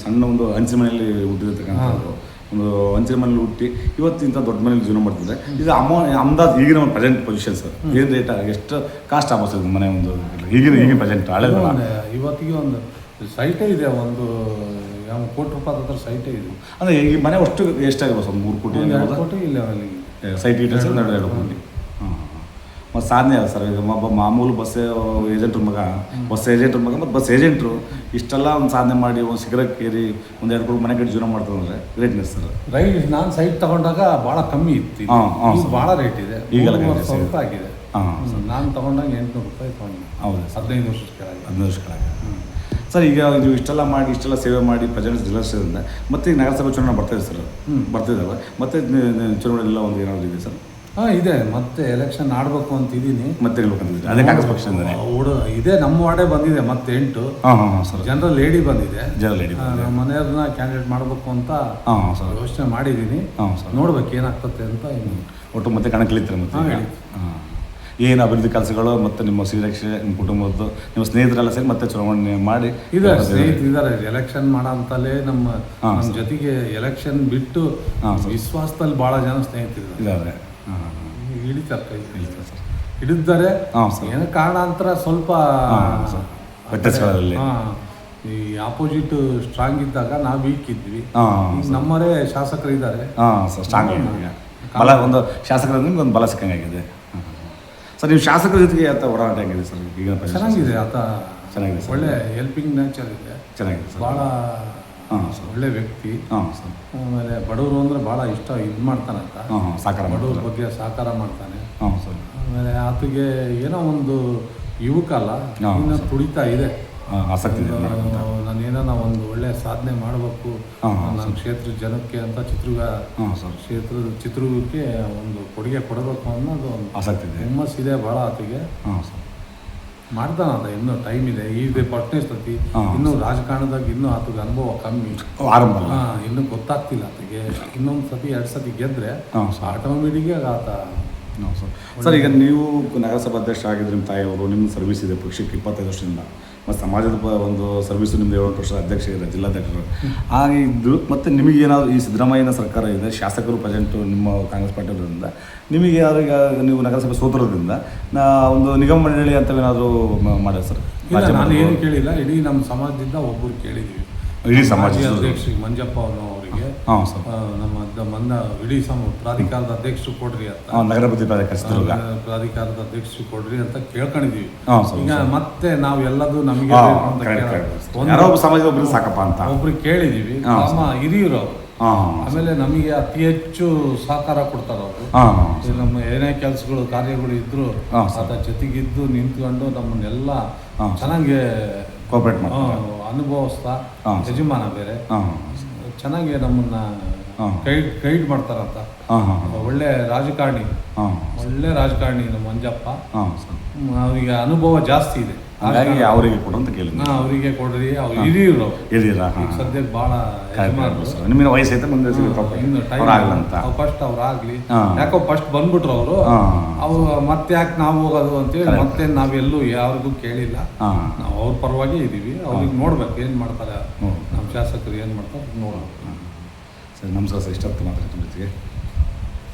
ಸಣ್ಣ ಒಂದು ಹಂಚಿನ ಮನೆಯಲ್ಲಿ ಹುಟ್ಟಿರ್ತಕ್ಕಂಥದ್ದು, ಒಂದು ಹಂಚಿನ ಮನೇಲಿ ಹುಟ್ಟಿ ಇವತ್ತು ಇಂಥ ದೊಡ್ಡ ಮನೇಲಿ ಜೀವನ ಮಾಡ್ತಿದ್ರೆ ಇದು ಅಹಮದಾಬಾದ್ ಈಗಿನ ಒಂದು ಪ್ರೆಸೆಂಟ್ ಪೊಸಿಷನ್ ಸರ್, ಏನು ರೇಟ್ ಎಷ್ಟು ಕಾಸ್ಟ್ ಆಗ್ಬೋದು ಸರ್ ಮನೆ ಒಂದು ಈಗಿನ ಪ್ರೆಸೆಂಟ್ ಹಳೆ? ಇವತ್ತಿಗೆ ಒಂದು ಸೈಟೇ ಇದೆ, ಒಂದು 1 ಕೋಟಿ ರೂಪಾಯಿ ಹತ್ರ ಸೈಟೇ ಇದೆ. ಅಂದರೆ ಈ ಮನೆ ಅಷ್ಟು ಎಷ್ಟಾಗಿರ್ಬೋದು ಸರ್? 3 ಕೋಟಿ? 2 ಕೋಟಿ ಇಲ್ಲ ಸೈಟ್ ಇಟ್ಟರೆ ಸರ್ 2 ಕೋಟಿ. ಮತ್ತು ಸಾಧನೆ ಅಲ್ಲ ಸರ್. ಈಗ ಒಬ್ಬ ಮಾಮೂಲು ಬಸ್ ಏಜೆಂಟ್ರ ಮಗ, ಬಸ್ ಏಜೆಂಟ್ರ ಮಗ ಮತ್ತು ಬಸ್ ಏಜೆಂಟ್ರು ಇಷ್ಟೆಲ್ಲ ಒಂದು ಸಾಧನೆ ಮಾಡಿ ಒಂದು ಶಿಖರಕ್ಕೇರಿ 1-2 ಕೋಟಿ ಮನೆ ಕಟ್ಟಿ ಜೀವನ ಮಾಡ್ತಾರೆ ಅಂದರೆ ಗ್ರೇಟ್ನೆಸ್ ಸರ್. ರೈಟ್, ನಾನು ಸೈಟ್ ತಗೊಂಡಾಗ ಭಾಳ ಕಮ್ಮಿ ಇತ್ತು, ಭಾಳ ರೇಟ್ ಇದೆ, ಈಗೆಲ್ಲ ಸ್ವಲ್ಪ ಆಗಿದೆ. ನಾನು ತಗೊಂಡಾಗ 800 ರೂಪಾಯಿ ತಗೊಂಡೆ. ಹೌದು, 15 ವರ್ಷದ ಕೆಳಗೆ. 15 ವರ್ಷ ಕೆಳಗೆ ಸರ್. ಈಗ ನೀವು ಇಷ್ಟೆಲ್ಲ ಮಾಡಿ, ಇಷ್ಟೆಲ್ಲ ಸೇವೆ ಮಾಡಿ ಪ್ರೆಸೆಂಟ್ ಜಿಲ್ಲಾಶ್ರಯದಿಂದ ಮತ್ತೆ ಈಗ ನಗರಸಭೆ ಚುನಾವಣೆ ಬರ್ತಾಯಿದೆ ಸರ್, ಬರ್ತಿದ್ದಲ್ಲ ಮತ್ತೆ ಚುನಾವಣೆ ಎಲ್ಲ ಒಂದು ಏನಾದರೂ ಇದೆ ಸರ್? ಇದೆ, ಮತ್ತೆ ಎಲೆಕ್ಷನ್ ಆಡಬೇಕು ಅಂತಿದ್ದೀನಿ. ಮತ್ತೆ ಹೇಳ್ಬೇಕಂತಿದ್ದೀನಿ, ಅದೇ ಕಾಂಗ್ರೆಸ್ ಪಕ್ಷದಿಂದನೇ ಇದೆ. ನಮ್ಮ ವಾರ್ಡೇ ಬಂದಿದೆ ಮತ್ತೆ 8 ಸರ್. ಜನರಲ್ ಲೇಡಿ ಬಂದಿದೆ. ನಮ್ಮ ಮನೆಯವ್ರನ್ನ ಕ್ಯಾಂಡಿಡೇಟ್ ಮಾಡಬೇಕು ಅಂತ ಯೋಚನೆ ಮಾಡಿದ್ದೀನಿ. ನೋಡ್ಬೇಕು ಏನಾಗ್ತದೆ ಅಂತ. ಒಟ್ಟು ಮತ್ತೆ ಕಣಕ್ಕಿಳಿತಾರೆ ಮತ್ತೆ ಏನು ಅಭಿವೃದ್ಧಿ ಕೆಲಸಗಳು ಮತ್ತು ನಿಮ್ಮ ಶ್ರೀರಕ್ಷೆ, ನಿಮ್ಮ ಕುಟುಂಬದ್ದು, ನಿಮ್ಮ ಸ್ನೇಹಿತರೆಲ್ಲ ಸೇರಿ ಮತ್ತೆ ಚುನಾವಣೆ ಮಾಡಿ ಸ್ನೇಹಿತರಿದ್ದಾರೆ. ಎಲೆಕ್ಷನ್ ಮಾಡಂತಲೇ ನಮ್ಮ ಜೊತೆಗೆ ಎಲೆಕ್ಷನ್ ಬಿಟ್ಟು ವಿಶ್ವಾಸದಲ್ಲಿ ಭಾಳ ಜನ ಸ್ನೇಹಿತರಿದ್ದಾರೆ. ಹಿಡಿದ್ದಾರೆ. ಏನೋ ಕಾರಣಾಂತರ ಸ್ವಲ್ಪ ಈ ಆಪೋಸಿಟ್ ಸ್ಟ್ರಾಂಗ್ ಇದ್ದಾಗ ನಾವು ವೀಕ್ ಇದ್ವಿ. ನಮ್ಮವರೇ ಶಾಸಕರು ಇದ್ದಾರೆ, ಬಲ ಒಂದು ಶಾಸಕರ ನಿಮ್ಗೆ ಒಂದು ಬಲ ಸಿಕ್ಕಂಗಾಗಿದೆ ಸರ್. ನೀವು ಶಾಸಕರ ಜೊತೆಗೆ ಆತ ಓಡಾಟ ಹೆಂಗಿದೆ ಸರ್? ಈಗ ಚೆನ್ನಾಗಿದೆ, ಆತ ಚೆನ್ನಾಗಿದೆ ಸರ್. ಒಳ್ಳೆ ಹೆಲ್ಪಿಂಗ್ ನೇಚರ್ ಇದೆ, ಚೆನ್ನಾಗಿದೆ ಸರ್. ಭಾಳ ಒಳ್ಳೆ ವ್ಯಕ್ತಿ. ಸರ್. ಆಮೇಲೆ ಬಡವರು ಅಂದರೆ ಭಾಳ ಇಷ್ಟ ಇದು ಮಾಡ್ತಾನಂತ, ಬಡವ್ರ ಬಗ್ಗೆ ಸಹಕಾರ ಮಾಡ್ತಾನೆ. ಸರ್. ಆಮೇಲೆ ಆತಗೆ ಏನೋ ಒಂದು ಯುವಕ ಅಲ್ಲ, ಇನ್ನೂ ತುಡಿತಾ ಇದೆ, ಆಸಕ್ತಿ. ನಾನೇನೋ ಒಂದು ಒಳ್ಳೆ ಸಾಧನೆ ಮಾಡಬೇಕು ನನ್ನ ಕ್ಷೇತ್ರದ ಜನಕ್ಕೆ ಅಂತ ಚಿತ್ರದುರ್ಗಕ್ಕೆ ಒಂದು ಕೊಡುಗೆ ಕೊಡಬೇಕು ಅನ್ನೋದು ಒಂದು ಆಸಕ್ತಿ ಇದೆ, ಹುಮ್ಮಸ್ಸಿದೆ ಭಾಳ ಆತಗೆ. ಮಾಡ್ತಾನದ, ಇನ್ನೂ ಟೈಮ್ ಇದೆ. ಈಗ ಪಟ್ನೇಸ್ತತಿ ಇನ್ನೂ ರಾಜಕಾರಣದಾಗ ಇನ್ನೂ ಆತಗೆ ಅನುಭವ ಕಮ್ಮಿ, ಇನ್ನೂ ಗೊತ್ತಾಗ್ತಿಲ್ಲ ಆತಗೆ. ಇನ್ನೊಂದು ಸತಿ 2 ಸತಿ ಗೆದ್ರೆ ಆಟೋಮೆಟಿಕ್ಗೆ ಆತ. ಸರ್, ಈಗ ನೀವು ನಗರಸಭಾ ಅಧ್ಯಕ್ಷ ಆಗಿದ್ರೆ, ನಿಮ್ಮ ತಾಯಿಯವರು, ನಿಮ್ಮ ಸರ್ವಿಸ್ ಇದೆ ಪಕ್ಷಕ್ಕೆ 25 ವರ್ಷದಿಂದ, ಮತ್ತು ಸಮಾಜದ ಒಂದು ಸರ್ವಿಸು ನಿಮ್ಮದು 7 ವರ್ಷ ಅಧ್ಯಕ್ಷ ಇದೆ, ಜಿಲ್ಲಾಧ್ಯಕ್ಷರು ಆಗಿದ್ದು. ಮತ್ತು ನಿಮಗೇನಾದ್ರು ಈ ಸಿದ್ದರಾಮಯ್ಯನ ಸರ್ಕಾರ ಇದೆ, ಶಾಸಕರು ಪ್ರೆಸೆಂಟು ನಿಮ್ಮ ಕಾಂಗ್ರೆಸ್ ಪಾರ್ಟಿಯವರಿಂದ, ನಿಮಗೆ ಈಗ ನೀವು ನಗರಸಭೆ ಸೋತಿರೋದ್ರಿಂದ ಒಂದು ನಿಗಮ ಮಂಡಳಿ ಅಂತವೇನಾದರೂ ಮಾಡಿದೆ ಸರ್? ನಾನು ಏನು ಕೇಳಿಲ್ಲ, ಇಡೀ ನಮ್ಮ ಸಮಾಜದಿಂದ ಒಬ್ಬರು ಕೇಳಿದ್ದೀವಿ. ಇಡೀ ಸಮಾಜ ಅಧ್ಯಕ್ಷರಿಗೆ ಮಂಜಪ್ಪ ಅವರಿಗೆ, ನಮ್ಮ ಇಡೀ ಪ್ರಾಧಿಕಾರದ ಅಧ್ಯಕ್ಷರು ಕೊಡ್ರಿ ಅಂತ, ನಗರಾಭಿವೃದ್ಧಿ ಪ್ರಾಧಿಕಾರದ ಅಧ್ಯಕ್ಷರು ಕೊಡ್ರಿ ಅಂತ ಕೇಳ್ಕೊಂಡಿದೀವಿ. ಈಗ ಮತ್ತೆ ನಾವು ಎಲ್ಲದು ನಮಗೆ ಸಮಾಜದ ಒಬ್ಬರು ಸಾಕಪ್ಪ ಅಂತ ಒಬ್ರು ಕೇಳಿದೀವಿ. ನಮ್ಮ ಹಿರಿಯರು ಅವರು ಹಾಂ ಆಮೇಲೆ ನಮಗೆ ಅತಿ ಹೆಚ್ಚು ಸಹಕಾರ ಕೊಡ್ತಾರೆ ಅವರು. ಹಾಂ ನಮ್ಮ ಏನೇ ಕೆಲಸಗಳು ಕಾರ್ಯಗಳು ಇದ್ರು ಹಾಂ, ಆತ ಜೊತೆಗಿದ್ದು ನಿಂತ್ಕೊಂಡು ನಮ್ಮನ್ನೆಲ್ಲ ಹಾಂ. ಚೆನ್ನಾಗಿ ಕೋಆಪ್ರೇಟ್ ಮಾಡ್ತಾರೆ. ಅನುಭವಿಸ್ತಾ ಹಾಂ. ಯಜಮಾನ ಬೇರೆ ಹಾಂ ಚೆನ್ನಾಗಿ ನಮ್ಮನ್ನ ಹಾಂ. ಗೈಡ್ ಮಾಡ್ತಾರಂತ. ಹಾಂ ಹಾಂ ಒಳ್ಳೆ ರಾಜಕಾರಣಿ, ಹಾಂ ಒಳ್ಳೆ ರಾಜಕಾರಣಿ ನಮ್ಮ ಮಂಜಪ್ಪ. ಹಾಂ ಸರ್. ಅವರಿಗೆ ಅನುಭವ ಜಾಸ್ತಿ ಇದೆ, ಹಾಗಾಗಿ ಅವರಿಗೆ ಕೊಡು ಅಂತ ಕೇಳಿ. ಅವರಿಗೆ ಕೊಡ್ರಿ. ಅವ್ರು ಹಿರಿಯರು ಇದ್ದೀರಾ? ಹಾಂ ಸದ್ಯಕ್ಕೆ ಭಾಳ ಯಜಮಾನರು. ನಿಮಗೆ ವಯಸ್ಸೈತೆ ಮುಂದೆ ಇನ್ನು ಅವ್ರು ಆಗಲಂತ. ಫಸ್ಟ್ ಅವ್ರಾಗ್ಲಿ, ಹಾಂ. ಯಾಕೋ ಫಸ್ಟ್ ಬಂದ್ಬಿಟ್ರು ಅವರು. ಹಾಂ ಅವ್ರು ಮತ್ತೆ ಯಾಕೆ ನಾವು ಹೋಗೋದು ಅಂತೇಳಿ ಮತ್ತೆ ನಾವೆಲ್ಲೂ ಯಾರಿಗೂ ಕೇಳಿಲ್ಲ. ಹಾಂ ನಾವು ಅವ್ರ ಪರವಾಗಿ ಇದೀವಿ. ಅವ್ರಿಗೆ ನೋಡ್ಬೇಕು ಏನು ಮಾಡ್ತಾರೆ, ಹ್ಞೂ ನಮ್ಮ ಶಾಸಕರು ಏನು ಮಾಡ್ತಾರೆ ನೋಡ್ಬೇಕು. ಸರಿ, ನಮಸ್ಕಾರ ಸರ್. ಇಷ್ಟೊತ್ತು ಮಾತಾಡ್ತೀನಿ ಜೊತೆಗೆ.